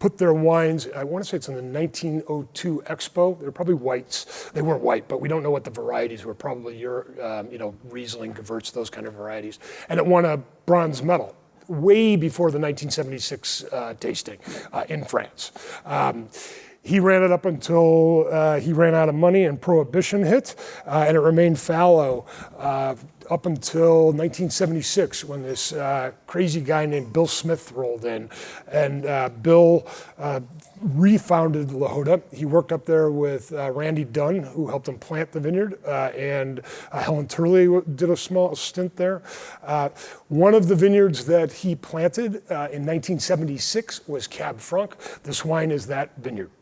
put their wines, I want to say it's in the 1902 Expo. They're probably whites. They weren't white, but we don't know what the varieties were. Probably Riesling, Gewurz, those kind of varieties. And it won a bronze medal way before the 1976 tasting in France. He ran it up until he ran out of money and Prohibition hit, and it remained fallow up until 1976 when this crazy guy named Bill Smith rolled in. And Bill refounded La Joda. He worked up there with Randy Dunn, who helped him plant the vineyard, and Helen Turley did a small stint there. One of the vineyards that he planted in 1976 was Cab Franc. This wine is that vineyard.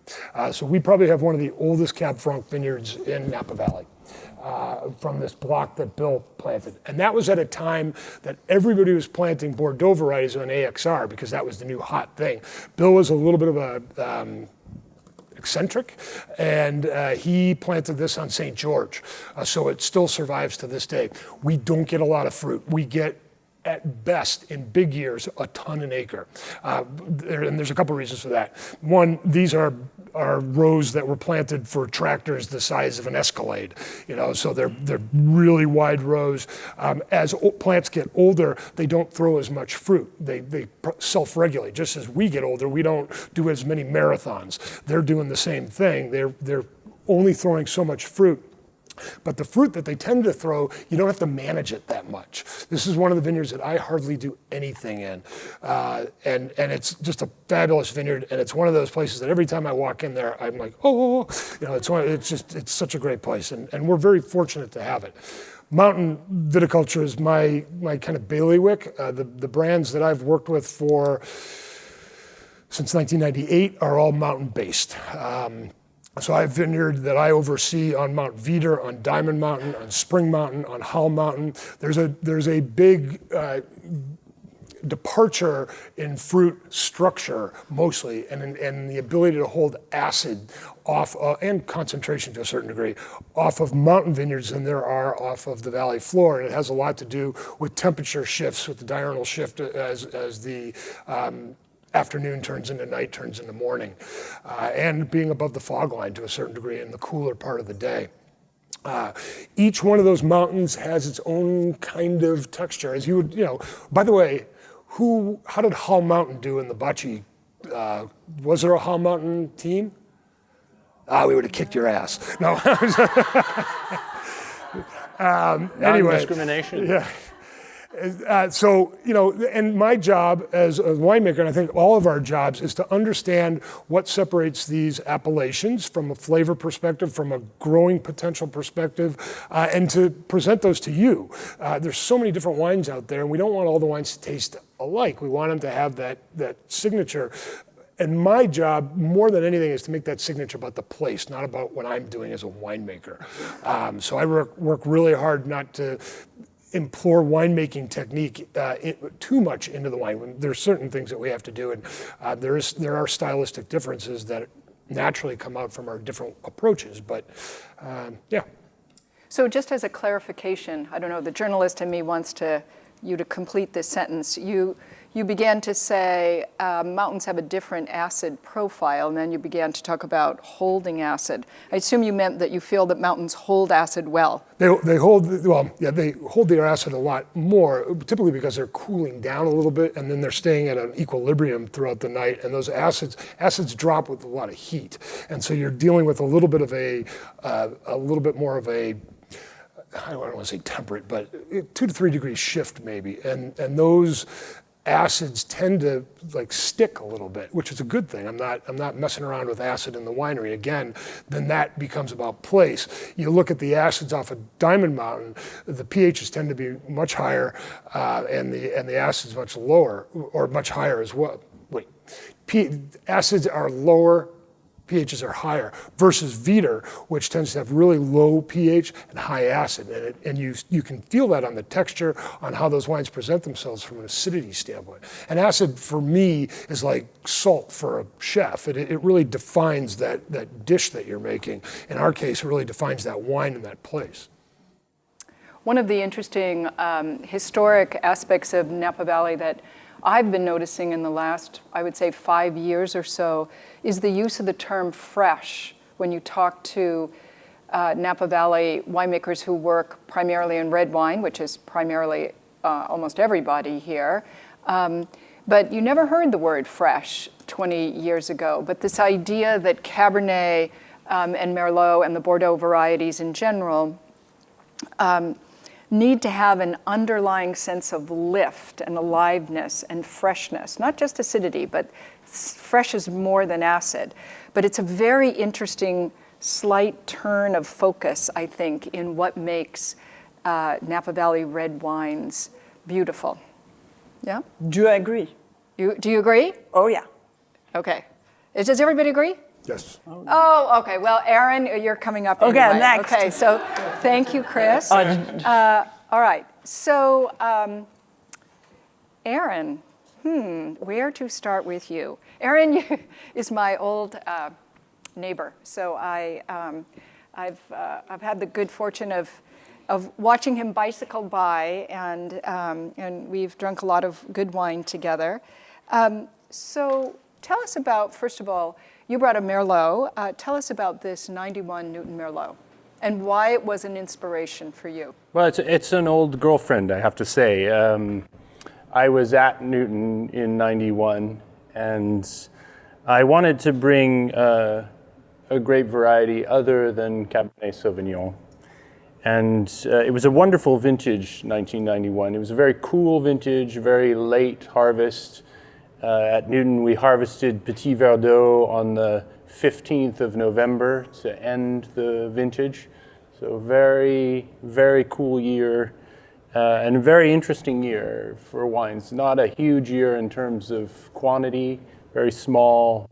So we probably have one of the oldest Cab Franc vineyards in Napa Valley. From this block that Bill planted. And that was at a time that everybody was planting Bordeaux varieties on AXR because that was the new hot thing. Bill was a little bit of a eccentric, and he planted this on St. George. So it still survives to this day. We don't get a lot of fruit. We get, at best, in big years, a ton an acre. And there's a couple reasons for that. One, these are rows that were planted for tractors the size of an Escalade, so they're really wide rows. As plants get older, they don't throw as much fruit. They self-regulate. Just as we get older, we don't do as many marathons. They're doing the same thing. They're only throwing so much fruit. But the fruit that they tend to throw, you don't have to manage it that much. This is one of the vineyards that I hardly do anything in. And it's just a fabulous vineyard. And it's one of those places that every time I walk in there, I'm like, it's such a great place. And we're very fortunate to have it. Mountain viticulture is my kind of bailiwick. The brands that I've worked with since 1998 are all mountain based. So I have a vineyard that I oversee on Mount Veeder, on Diamond Mountain, on Spring Mountain, on Hull Mountain. There's a big departure in fruit structure mostly, and the ability to hold acid off and concentration to a certain degree off of mountain vineyards than there are off of the valley floor, and it has a lot to do with temperature shifts, with the diurnal shift as the afternoon turns into night, turns into morning, and being above the fog line to a certain degree in the cooler part of the day. Each one of those mountains has its own kind of texture. As you would, by the way, how did Hull Mountain do in the Bocce? Was there a Hull Mountain team? We would have kicked your ass. No. Anyway. Non-discrimination. Yeah. And my job as a winemaker, and I think all of our jobs, is to understand what separates these appellations from a flavor perspective, from a growing potential perspective, and to present those to you. There's so many different wines out there, and we don't want all the wines to taste alike. We want them to have that signature. And my job, more than anything, is to make that signature about the place, not about what I'm doing as a winemaker. So I work really hard not to implore winemaking technique too much into the wine. There's certain things that we have to do, and there are stylistic differences that naturally come out from our different approaches. But yeah. So just as a clarification, I don't know, the journalist in me wants you to complete this sentence. You began to say mountains have a different acid profile, and then you began to talk about holding acid. I assume you meant that you feel that mountains hold acid well. They hold their acid a lot more, typically because they're cooling down a little bit, and then they're staying at an equilibrium throughout the night, and those acids drop with a lot of heat, and so you're dealing with a little bit more of a, I don't want to say temperate, but 2 to 3 degrees shift maybe, and those acids tend to stick a little bit, which is a good thing. I'm not messing around with acid in the winery. Again, then that becomes about place. You look at the acids off of Diamond Mountain, the pHs tend to be much higher, and the acids much lower, or much higher as well. Acids are lower, pHs are higher, versus Veeder, which tends to have really low pH and high acid. And you can feel that on the texture, on how those wines present themselves from an acidity standpoint. And acid, for me, is like salt for a chef. It really defines that dish that you're making. In our case, it really defines that wine in that place. One of the interesting historic aspects of Napa Valley that I've been noticing in the last, I would say, 5 years or so, is the use of the term fresh when you talk to Napa Valley winemakers who work primarily in red wine, which is primarily almost everybody here, But you never heard the word fresh 20 years ago. But this idea that Cabernet and Merlot and the Bordeaux varieties in general need to have an underlying sense of lift and aliveness and freshness, not just acidity, but fresh is more than acid. But it's a very interesting slight turn of focus, I think, in what makes Napa Valley red wines beautiful. Yeah? Do I agree? Do you agree? Oh, yeah. Okay. Does everybody agree? Yes. Oh, okay. Well, Aaron, you're coming up Okay, anyway. next. Okay, so thank you, Chris. All right. So, Aaron, where to start with you? Aaron is my old neighbor. So I've had the good fortune of watching him bicycle by, and we've drunk a lot of good wine together. So tell us about, first of all, you brought a Merlot. Tell us about this 91 Newton Merlot and why it was an inspiration for you. Well, it's an old girlfriend, I have to say. I was at Newton in 91, and I wanted to bring a grape variety other than Cabernet Sauvignon. And it was a wonderful vintage, 1991. It was a very cool vintage, very late harvest. At Newton, we harvested Petit Verdot on the 15th of November to end the vintage. So very, very cool year and a very interesting year for wines. Not a huge year in terms of quantity, very small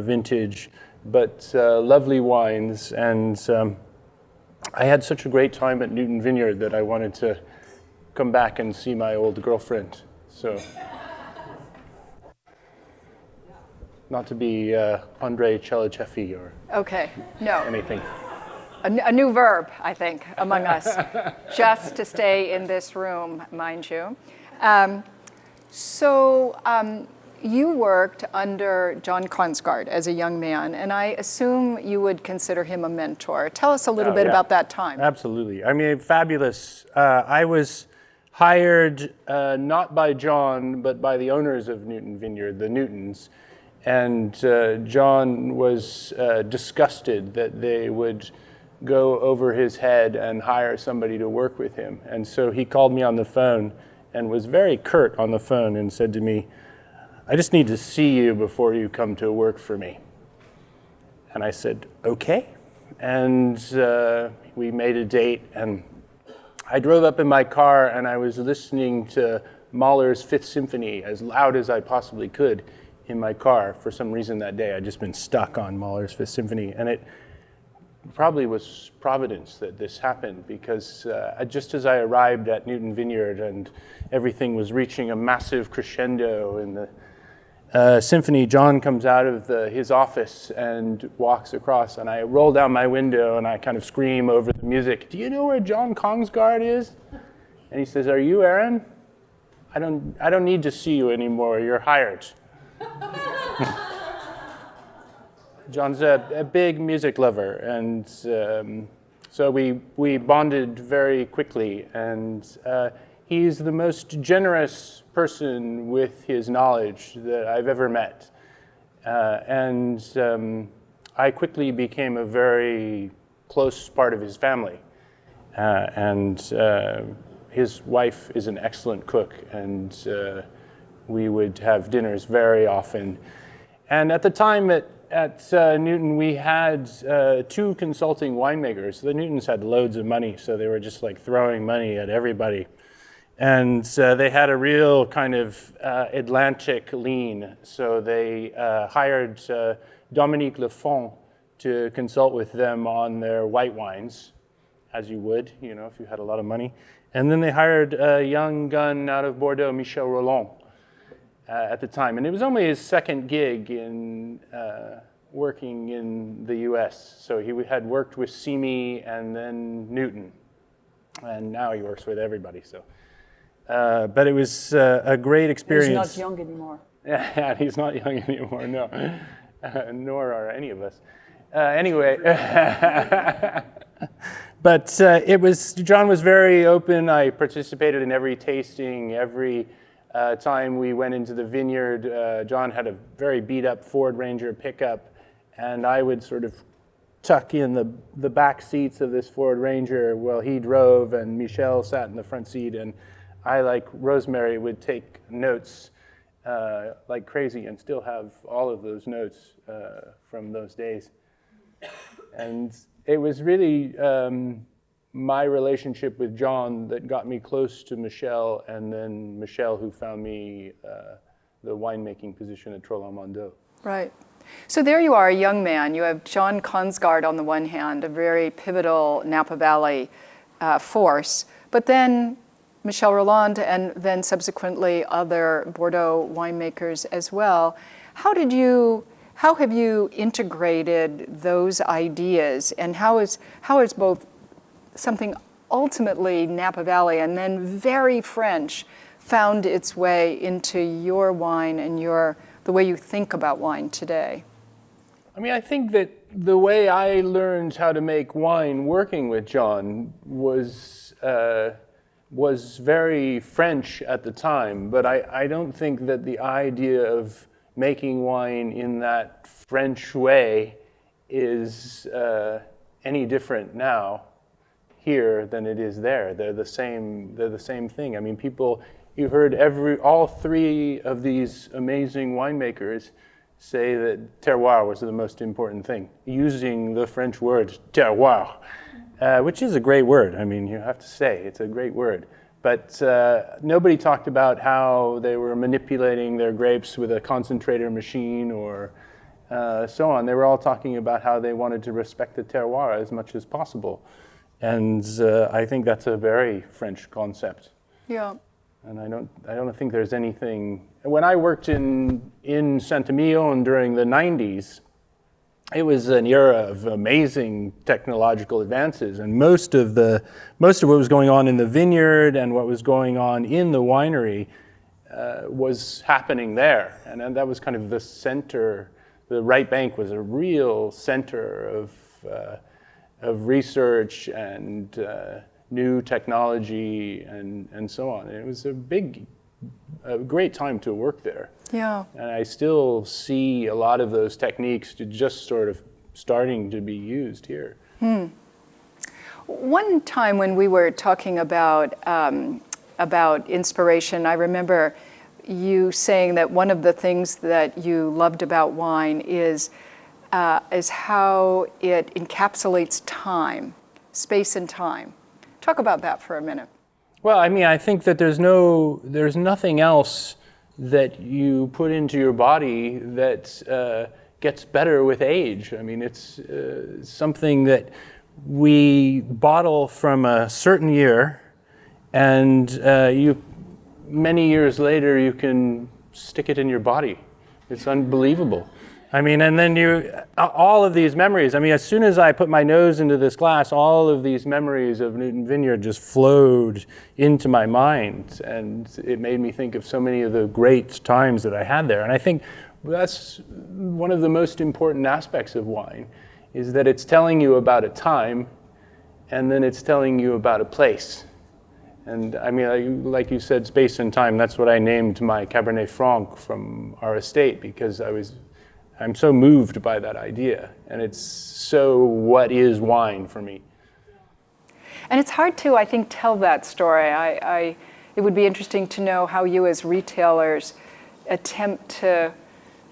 vintage, but lovely wines. And I had such a great time at Newton Vineyard that I wanted to come back and see my old girlfriend. So, not to be Andrei Chelichefi or anything. A new verb, I think, among us, just to stay in this room, mind you. You worked under John Konsgaard as a young man, and I assume you would consider him a mentor. Tell us a little bit about that time. Absolutely. I mean, fabulous. I was hired not by John, but by the owners of Newton Vineyard, the Newtons. And John was disgusted that they would go over his head and hire somebody to work with him. And so he called me on the phone and was very curt on the phone and said to me, "I just need to see you before you come to work for me." And I said, okay. And we made a date, and I drove up in my car and I was listening to Mahler's Fifth Symphony as loud as I possibly could in my car. For some reason that day, I'd just been stuck on Mahler's Fifth Symphony. And it probably was Providence that this happened, because just as I arrived at Newton Vineyard and everything was reaching a massive crescendo in the symphony, John comes out of his office and walks across, and I roll down my window and I kind of scream over the music, "Do you know where John Kongsgaard is?" And he says, "Are you Aaron? I don't need to see you anymore. You're hired." John's a big music lover, and so we bonded very quickly, and he's the most generous person with his knowledge that I've ever met. And I quickly became a very close part of his family. And his wife is an excellent cook, and we would have dinners very often. And at the time at Newton, we had two consulting winemakers. The Newtons had loads of money, so they were just like throwing money at everybody. And they had a real kind of Atlantic lean. So they hired Dominique Lafont to consult with them on their white wines, as you would, if you had a lot of money. And then they hired a young gun out of Bordeaux, Michel Roland, at the time. And it was only his second gig in working in the US. So he had worked with Simi and then Newton. And now he works with everybody, so. But it was a great experience. He's not young anymore. Yeah, he's not young anymore, no. Nor are any of us. Anyway, but John was very open. I participated in every tasting, every time we went into the vineyard. John had a very beat up Ford Ranger pickup, and I would sort of tuck in the back seats of this Ford Ranger while he drove, and Michelle sat in the front seat, and I, like Rosemary, would take notes like crazy and still have all of those notes from those days. And it was really my relationship with John that got me close to Michelle, and then Michelle who found me the winemaking position at Trollhättan-Mondot. Right. So there you are, a young man. You have John Konsgaard on the one hand, a very pivotal Napa Valley force, but then Michel Rolland and then subsequently other Bordeaux winemakers as well. How have you integrated those ideas, and how is both something ultimately Napa Valley and then very French found its way into your wine and the way you think about wine today? I mean, I think that the way I learned how to make wine working with John was very French at the time, but I don't think that the idea of making wine in that French way is any different now here than it is there. They're the same thing. I mean, you heard all three of these amazing winemakers say that terroir was the most important thing, using the French word terroir, which is a great word. I mean, you have to say, it's a great word. But nobody talked about how they were manipulating their grapes with a concentrator machine or so on. They were all talking about how they wanted to respect the terroir as much as possible. And I think that's a very French concept. Yeah. And I don't think there's anything. When I worked in Saint-Emilion during the 90s, it was an era of amazing technological advances, and most of what was going on in the vineyard and what was going on in the winery was happening there. And that was kind of the center. The right bank was a real center of research and new technology and so on. And it was a great time to work there. Yeah. And I still see a lot of those techniques just sort of starting to be used here. One time when we were talking about inspiration, I remember you saying that one of the things that you loved about wine is how it encapsulates time, space and time. Talk about that for a minute. Well, I mean, I think that there's nothing else that you put into your body that gets better with age. I mean, it's something that we bottle from a certain year, and many years later you can stick it in your body. It's unbelievable. I mean, and then all of these memories, I mean, as soon as I put my nose into this glass, all of these memories of Newton Vineyard just flowed into my mind, and it made me think of so many of the great times that I had there. And I think that's one of the most important aspects of wine, is that it's telling you about a time, and then it's telling you about a place. And I mean, like you said, space and time, that's what I named my Cabernet Franc from our estate, because I'm so moved by that idea, and it's so what is wine for me. And it's hard to, I think, tell that story. It would be interesting to know how you as retailers attempt to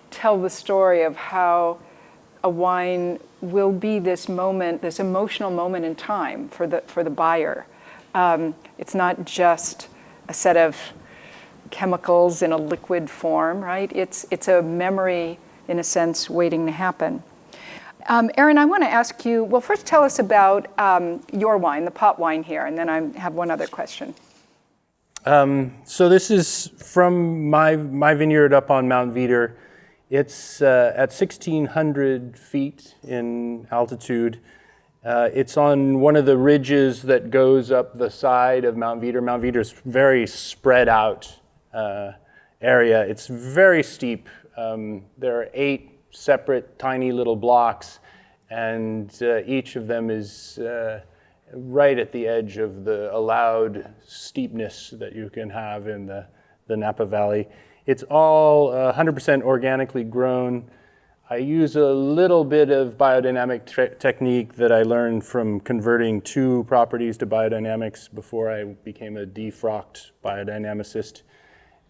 tell the story of how a wine will be this moment, this emotional moment in time for the buyer. It's not just a set of chemicals in a liquid form, right? It's a memory, in a sense, waiting to happen. Aaron, I want to ask you, well, first tell us about your wine, the pot wine here, and then I have one other question. So this is from my vineyard up on Mount Veeder. It's at 1,600 feet in altitude. It's on one of the ridges that goes up the side of Mount Veeder. Mount Veeder is very spread out area. It's very steep. There are 8 separate tiny little blocks, and each of them is right at the edge of the allowed steepness that you can have in the the Napa Valley. It's all 100% organically grown. I use a little bit of biodynamic technique that I learned from converting 2 properties to biodynamics before I became a defrocked biodynamicist.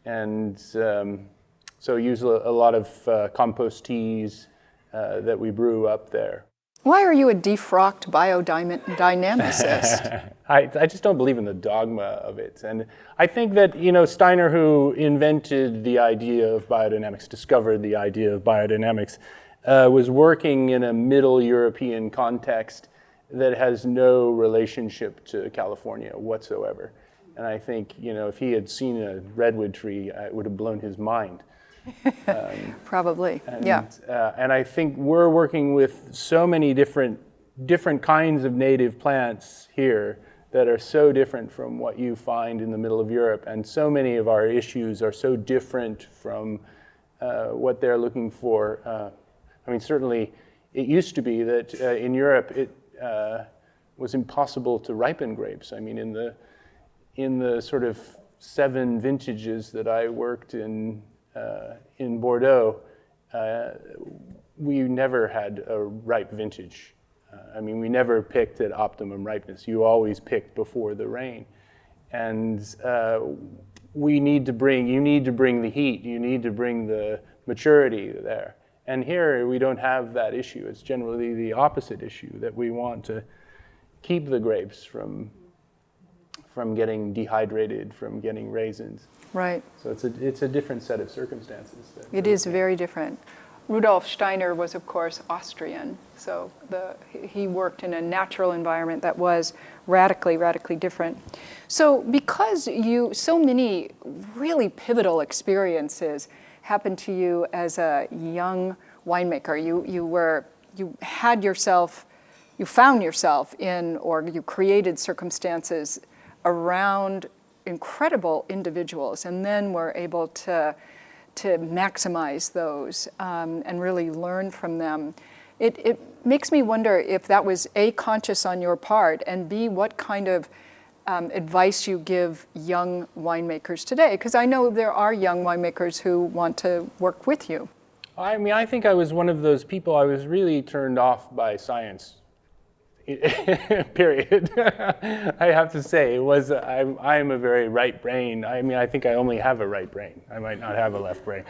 And so use a lot of compost teas that we brew up there. Why are you a defrocked biodynamicist? I just don't believe in the dogma of it. And I think that, Steiner, who invented the idea of biodynamics, discovered the idea of biodynamics, was working in a Middle European context that has no relationship to California whatsoever. And I think, if he had seen a redwood tree, it would have blown his mind. Probably, yeah. And I think we're working with so many different kinds of native plants here that are so different from what you find in the middle of Europe. And so many of our issues are so different from what they're looking for. Certainly, it used to be that in Europe it was impossible to ripen grapes. In the sort of 7 vintages that I worked in Bordeaux, we never had a ripe vintage. We never picked at optimum ripeness. You always picked before the rain. And you need to bring the heat, you need to bring the maturity there. And here we don't have that issue. It's generally the opposite issue, that we want to keep the grapes from getting dehydrated, from getting raisins. Right. So it's a different set of circumstances. It is very different. Rudolf Steiner was, of course, Austrian, so he worked in a natural environment that was radically, radically different. So because so many really pivotal experiences happened to you as a young winemaker, you found yourself in, or you created circumstances around incredible individuals, and then were able to maximize those and really learn from them. It makes me wonder if that was A, conscious on your part, and B, what kind of advice you give young winemakers today, because I know there are young winemakers who want to work with you. I think I was one of those people. I was really turned off by science. Period. I have to say, I'm a very right brain. I think I only have a right brain. I might not have a left brain.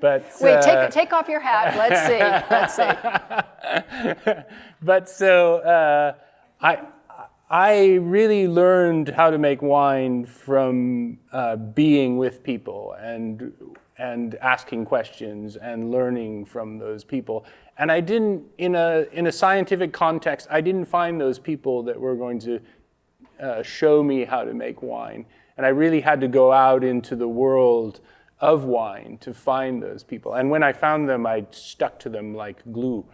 But wait, take off your hat. Let's see. But so I really learned how to make wine from being with people and asking questions and learning from those people. And I didn't, in a scientific context, I didn't find those people that were going to show me how to make wine. And I really had to go out into the world of wine to find those people. And when I found them, I stuck to them like glue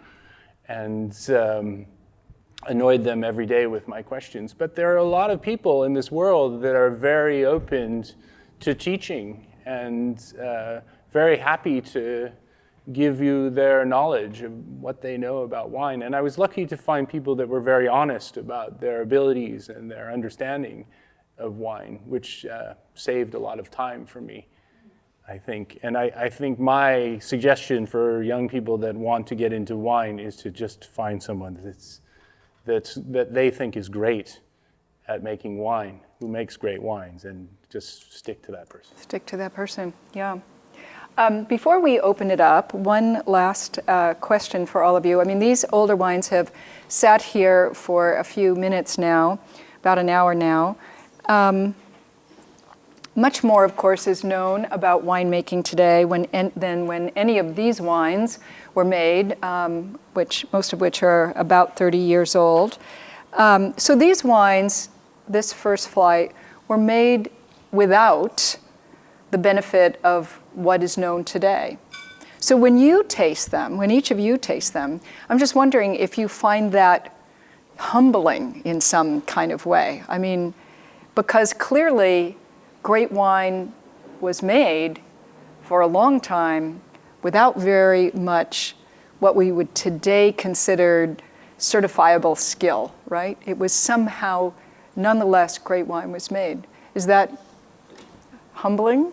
and annoyed them every day with my questions. But there are a lot of people in this world that are very open to teaching and very happy to give you their knowledge of what they know about wine. And I was lucky to find people that were very honest about their abilities and their understanding of wine, which saved a lot of time for me, I think. And I think my suggestion for young people that want to get into wine is to just find someone that they think is great at making wine, who makes great wines, and just stick to that person. Stick to that person, yeah. Before we open it up, one last question for all of you. These older wines have sat here for a few minutes now, about an hour now. Much more, of course, is known about winemaking today than when any of these wines were made, most of which are about 30 years old. So these wines, this first flight, were made without the benefit of what is known today. So when you taste them, when each of you taste them, I'm just wondering if you find that humbling in some kind of way. Because clearly great wine was made for a long time without very much what we would today consider certifiable skill, right? It was somehow, nonetheless, great wine was made. Is that humbling?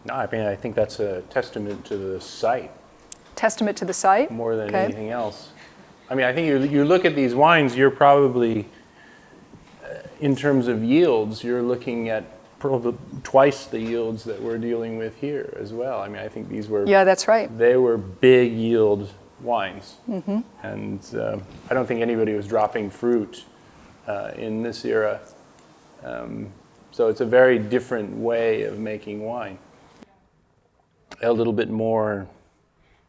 No, I mean, I think that's a testament to the site Testament to the site? more than Okay. anything else. I mean, I think you look at these wines, you're probably, in terms of yields, you're looking at probably twice the yields that we're dealing with here as well. I mean, I think these were Yeah, that's right. they were big yield wines, and I don't think anybody was dropping fruit in this era. So it's a very different way of making wine. A little bit more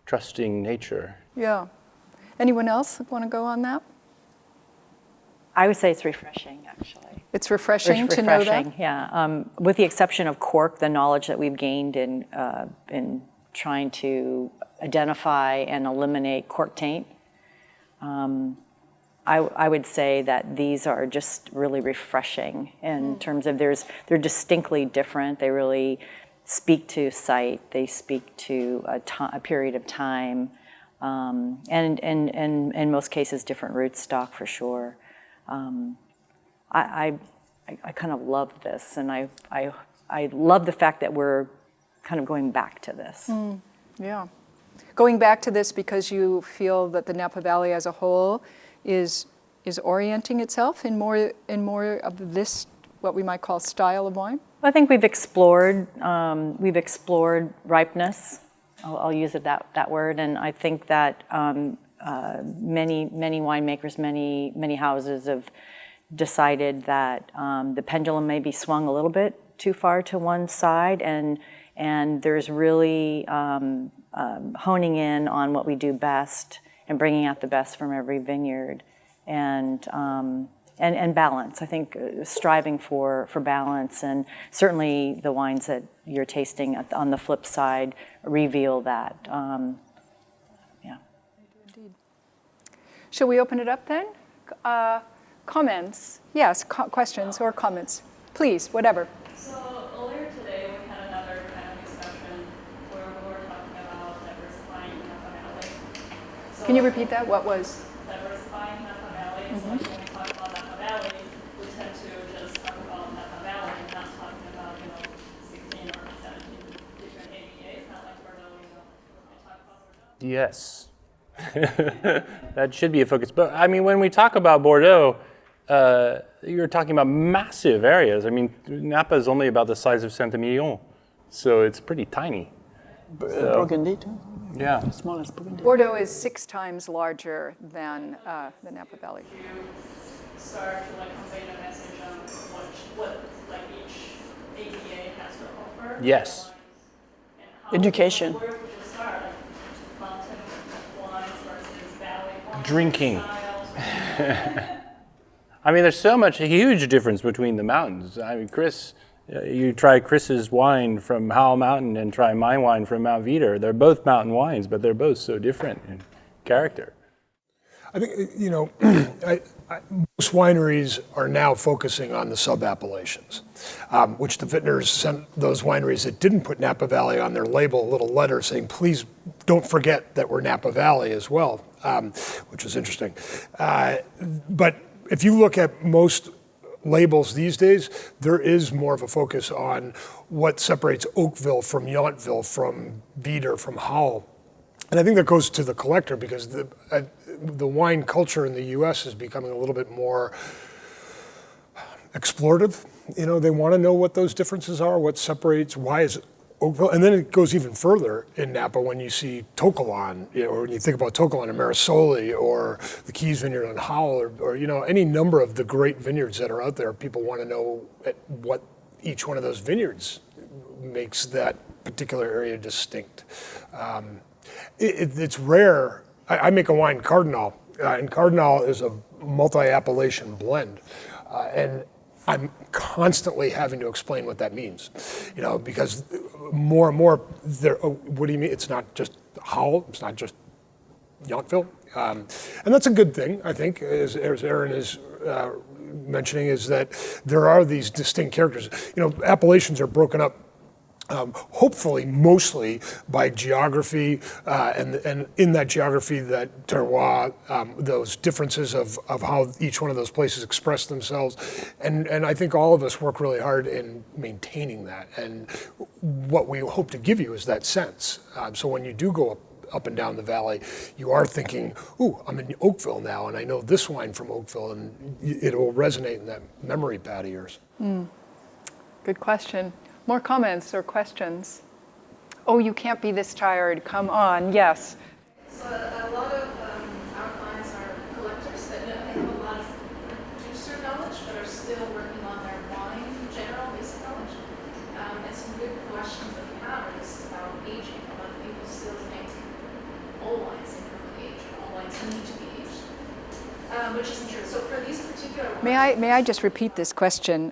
trusting nature. Yeah. Anyone else want to go on that? I would say it's refreshing, actually. It's refreshing to know that? Refreshing, yeah. With the exception of cork, the knowledge that we've gained in trying to identify and eliminate cork taint, I would say that these are just really refreshing in terms of they're distinctly different. They really speak to site. They speak to a period of time, and in most cases, different rootstock for sure. I kind of love this, and I love the fact that we're kind of going back to this. Yeah. Going back to this because you feel that the Napa Valley as a whole is orienting itself in more of this, what we might call style of wine? I think we've explored ripeness. I'll use it that word, and I think that many winemakers, many houses have decided that the pendulum may be swung a little bit too far to one side, and there's really honing in on what we do best and bringing out the best from every vineyard, and balance. I think striving for balance, and certainly the wines that you're tasting on the flip side reveal that. Yeah. Indeed. Shall we open it up then? Comments? Yes, questions or comments. Please, whatever. So earlier today, we had another kind of discussion where we were talking about diversifying Napa Valley. So Can you repeat that? What was? diversifying Napa Valley. So when we talk about Napa Valley, we tend to just talk about Napa Valley, not talking about 16 or 17 different AVAs. Not like Bordeaux, we talk about Bordeaux. Yes. That should be a focus. But I mean, when we talk about Bordeaux, you're talking about massive areas. I mean, Napa is only about the size of Saint-Emilion, so it's pretty tiny. Burgundy too? Yeah. As small as Burgundy. Bordeaux is 6 times larger than the Napa Valley. To start to convey the message on what each AVA has to offer. Yes. And how Education. Where would you start? Like mountain wines versus valley wines? Drinking. Styles? I mean, there's a huge difference between the mountains. I mean, Chris, you try Chris's wine from Howell Mountain and try my wine from Mount Veeder. They're both mountain wines, but they're both so different in character. I think, most wineries are now focusing on the sub-appellations, which the vintners sent those wineries that didn't put Napa Valley on their label a little letter saying, please don't forget that we're Napa Valley as well, which was interesting. But if you look at most labels these days, there is more of a focus on what separates Oakville from Yountville, from Veeder, from Howell. And I think that goes to the collector because the wine culture in the U.S. is becoming a little bit more explorative. They want to know what those differences are, what separates, why is Oakville, and then it goes even further in Napa when you see Tokelon, or when you think about Tokelon and Marisoli, or the Keys Vineyard on Howell, or any number of the great vineyards that are out there. People want to know what each one of those vineyards makes that particular area distinct. It's rare. I make a wine Cardinal, and Cardinal is a multi-appellation blend, and I'm constantly having to explain what that means, because more and more, what do you mean? It's not just Howell, it's not just Yountville, and that's a good thing, I think, as Aaron is mentioning, is that there are these distinct characters. Appellations are broken up hopefully mostly by geography, and in that geography, that terroir, those differences of how each one of those places express themselves. And I think all of us work really hard in maintaining that. And what we hope to give you is that sense. So when you do go up and down the valley, you are thinking, ooh, I'm in Oakville now, and I know this wine from Oakville, and it will resonate in that memory pad of yours. Good question. More comments or questions? Oh, you can't be this tired. Come on. Yes. So a lot of our clients are collectors that they have a lot of producer knowledge, but are still working on their wine general basic knowledge. And some good questions that we have are just about aging. A lot of people still think all wines improve age, or all wines need to be aged, which isn't true. So for these particular wines, May I just repeat this question?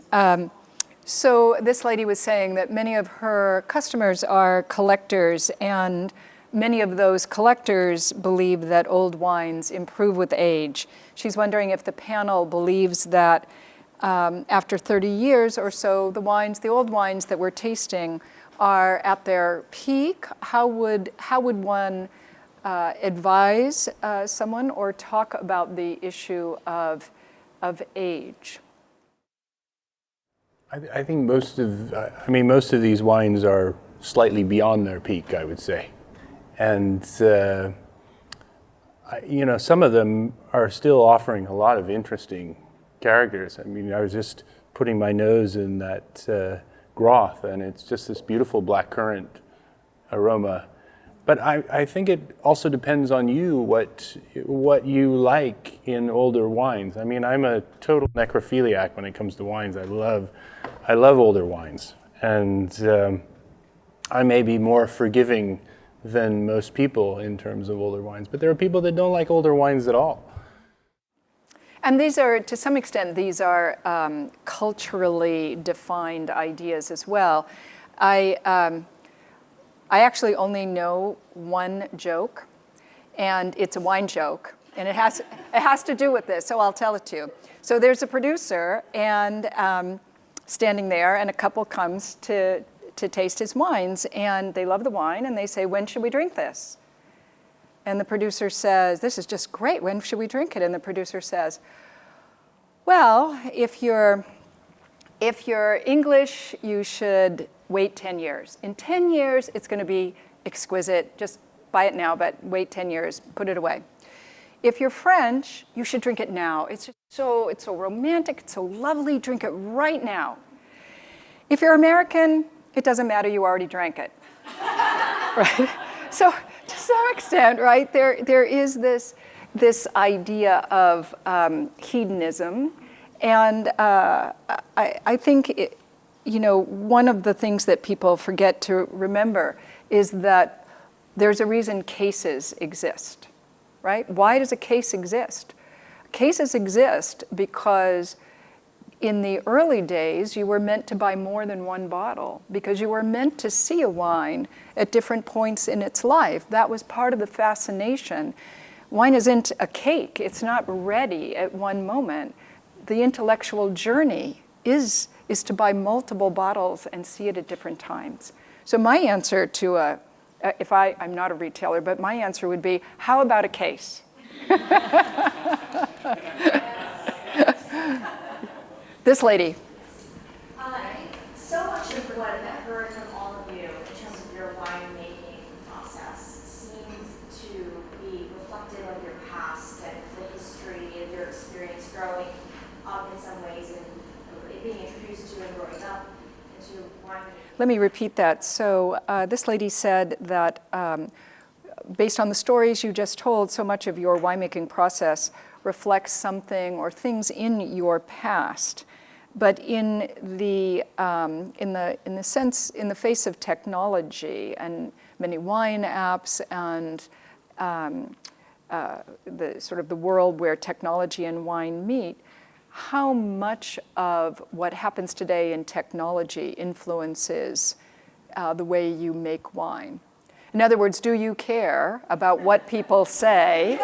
So this lady was saying that many of her customers are collectors, and many of those collectors believe that old wines improve with age. She's wondering if the panel believes that after 30 years or so, the old wines that we're tasting are at their peak. How would one advise someone or talk about the issue of age? I think most of these wines are slightly beyond their peak, I would say. And, some of them are still offering a lot of interesting characters. I mean, I was just putting my nose in that Groth, and it's just this beautiful blackcurrant aroma. But I think it also depends on you, what you like in older wines. I mean, I'm a total necrophiliac when it comes to wines. I love older wines, and I may be more forgiving than most people in terms of older wines. But there are people that don't like older wines at all. And these are, to some extent, these are culturally defined ideas as well. I actually only know one joke, and it's a wine joke, and it has to do with this, so I'll tell it to you. So there's a producer, and standing there, and a couple comes to taste his wines, and they love the wine, and they say, "When should we drink this?" And the producer says, "This is just great. When should we drink it?" And the producer says, "Well, if you're English, you should wait 10 years. In 10 years, it's going to be exquisite. Just buy it now, but wait 10 years, put it away. If you're French, you should drink it now. It's so romantic, it's so lovely, drink it right now. If you're American, it doesn't matter, you already drank it." Right? So to some extent, right, there is this idea of hedonism, and I think one of the things that people forget to remember is that there's a reason cases exist, right? Why does a case exist? Cases exist because in the early days, you were meant to buy more than one bottle because you were meant to see a wine at different points in its life. That was part of the fascination. Wine isn't a cake. It's not ready at one moment. The intellectual journey is to buy multiple bottles and see it at different times. So my answer to I'm not a retailer, but my answer would be, how about a case? This lady. So much of what I've heard from all of you in terms of your winemaking process seems to be reflective of your past and the history of your experience growing up in some ways and being introduced to and growing up into winemaking. Let me repeat that. So this lady said that based on the stories you just told, so much of your winemaking process reflects something or things in your past. But in the face of technology and many wine apps and the sort of the world where technology and wine meet, how much of what happens today in technology influences the way you make wine? In other words, do you care about what people say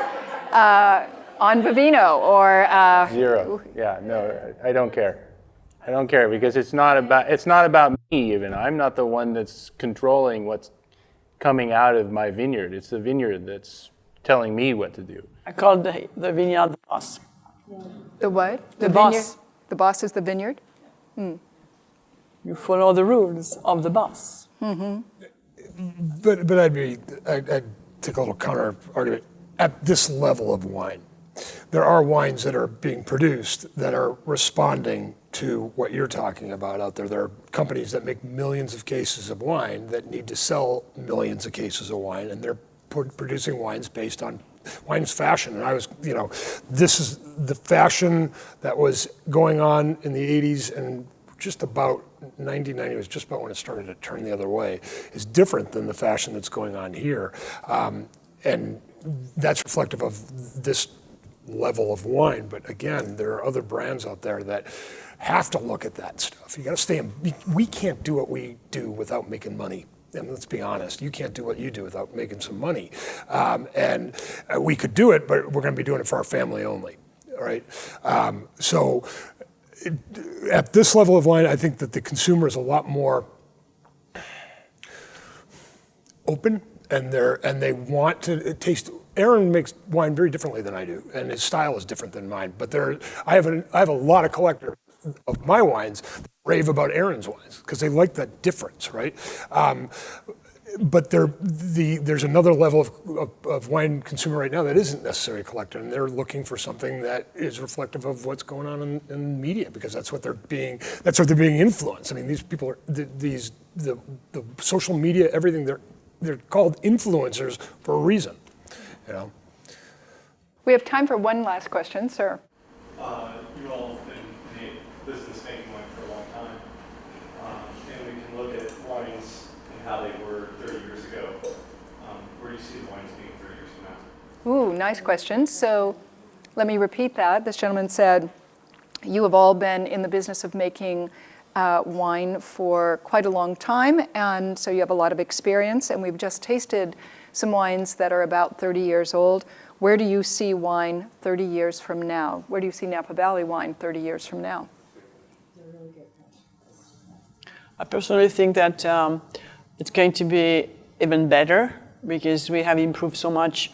on Vivino or? Zero. Yeah, no, I don't care. I don't care because it's not about me even. I'm not the one that's controlling what's coming out of my vineyard. It's the vineyard that's telling me what to do. I call the vineyard the boss. The what? The vineyard? boss. The boss is the vineyard? You follow the rules of the boss. But I'd take a little counter argument. At this level of wine, there are wines that are being produced that are responding to what you're talking about out there. There are companies that make millions of cases of wine that need to sell millions of cases of wine, and they're producing wines based on wine's fashion. And I was, this is the fashion that was going on in the 80s and just about 1990 was just about when it started to turn the other way, is different than the fashion that's going on here. And that's reflective of this level of wine. But again, there are other brands out there that have to look at that stuff. You got to stay in. We can't do what we do without making money. And let's be honest, you can't do what you do without making some money. And we could do it, but we're going to be doing it for our family only, right? So at this level of wine, I think that the consumer is a lot more open, and they want to taste. Aaron makes wine very differently than I do, and his style is different than mine. But I have a lot of collectors of my wines that rave about Aaron's wines because they like that difference, right? But there's another level of wine consumer right now that isn't necessarily a collector, and they're looking for something that is reflective of what's going on in media, because that's what they're being influenced. I mean, these people are the social media, everything. They're called influencers for a reason, We have time for one last question, sir. You all have been in the business making wine for a long time, and we can look at wines and how they were 30 years ago. Where do you see the wines being 30 years from now? Ooh, nice question. So let me repeat that. This gentleman said, you have all been in the business of making wine for quite a long time, and so you have a lot of experience, and we've just tasted some wines that are about 30 years old. Where do you see wine 30 years from now? Where do you see Napa Valley wine 30 years from now? I personally think that it's going to be even better because we have improved so much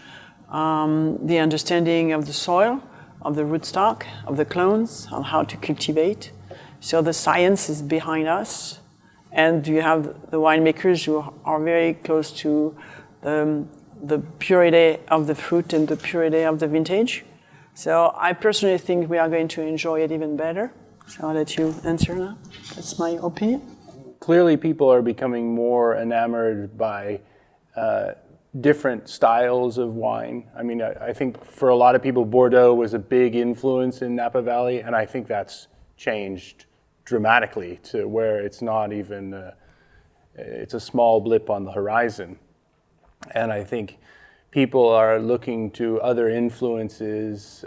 the understanding of the soil, of the rootstock, of the clones, on how to cultivate. So the science is behind us, and you have the winemakers who are very close to the purity of the fruit and the purity of the vintage. So I personally think we are going to enjoy it even better. So I'll let you answer now. That's my opinion. Clearly, people are becoming more enamored by different styles of wine. I mean, I think for a lot of people, Bordeaux was a big influence in Napa Valley, and I think that's changed dramatically to where it's not even, it's a small blip on the horizon. And I think people are looking to other influences.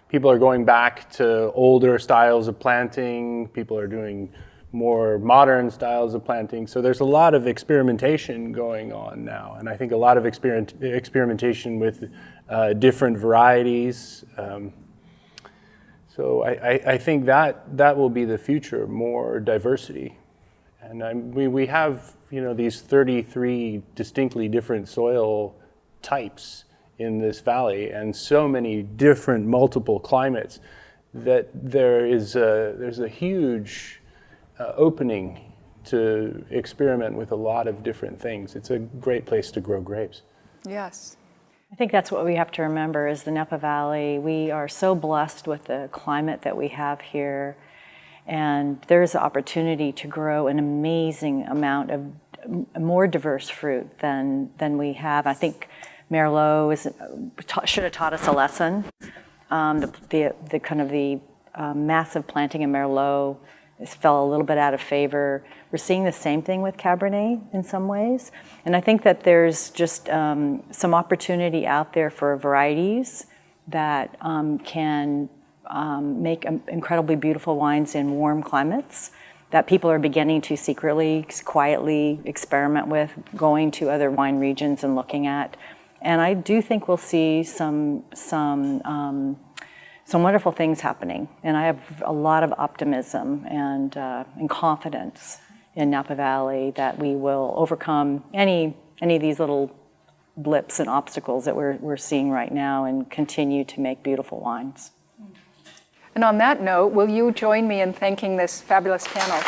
People are going back to older styles of planting. People are doing more modern styles of planting. So there's a lot of experimentation going on now. And I think a lot of experimentation with different varieties. So I think that will be the future, more diversity. And we have these 33 distinctly different soil types in this valley, and so many different multiple climates that there's a huge opening to experiment with a lot of different things. It's a great place to grow grapes. Yes. I think that's what we have to remember is the Napa Valley. We are so blessed with the climate that we have here, and there's an opportunity to grow an amazing amount of more diverse fruit than we have. I think Merlot should have taught us a lesson. The kind of the massive planting of Merlot fell a little bit out of favor. We're seeing the same thing with Cabernet in some ways. And I think that there's just some opportunity out there for varieties that can make incredibly beautiful wines in warm climates that people are beginning to secretly, quietly experiment with, going to other wine regions and looking at. And I do think we'll see some some wonderful things happening. And I have a lot of optimism and confidence in Napa Valley that we will overcome any of these little blips and obstacles that we're seeing right now and continue to make beautiful wines. And on that note, will you join me in thanking this fabulous panel?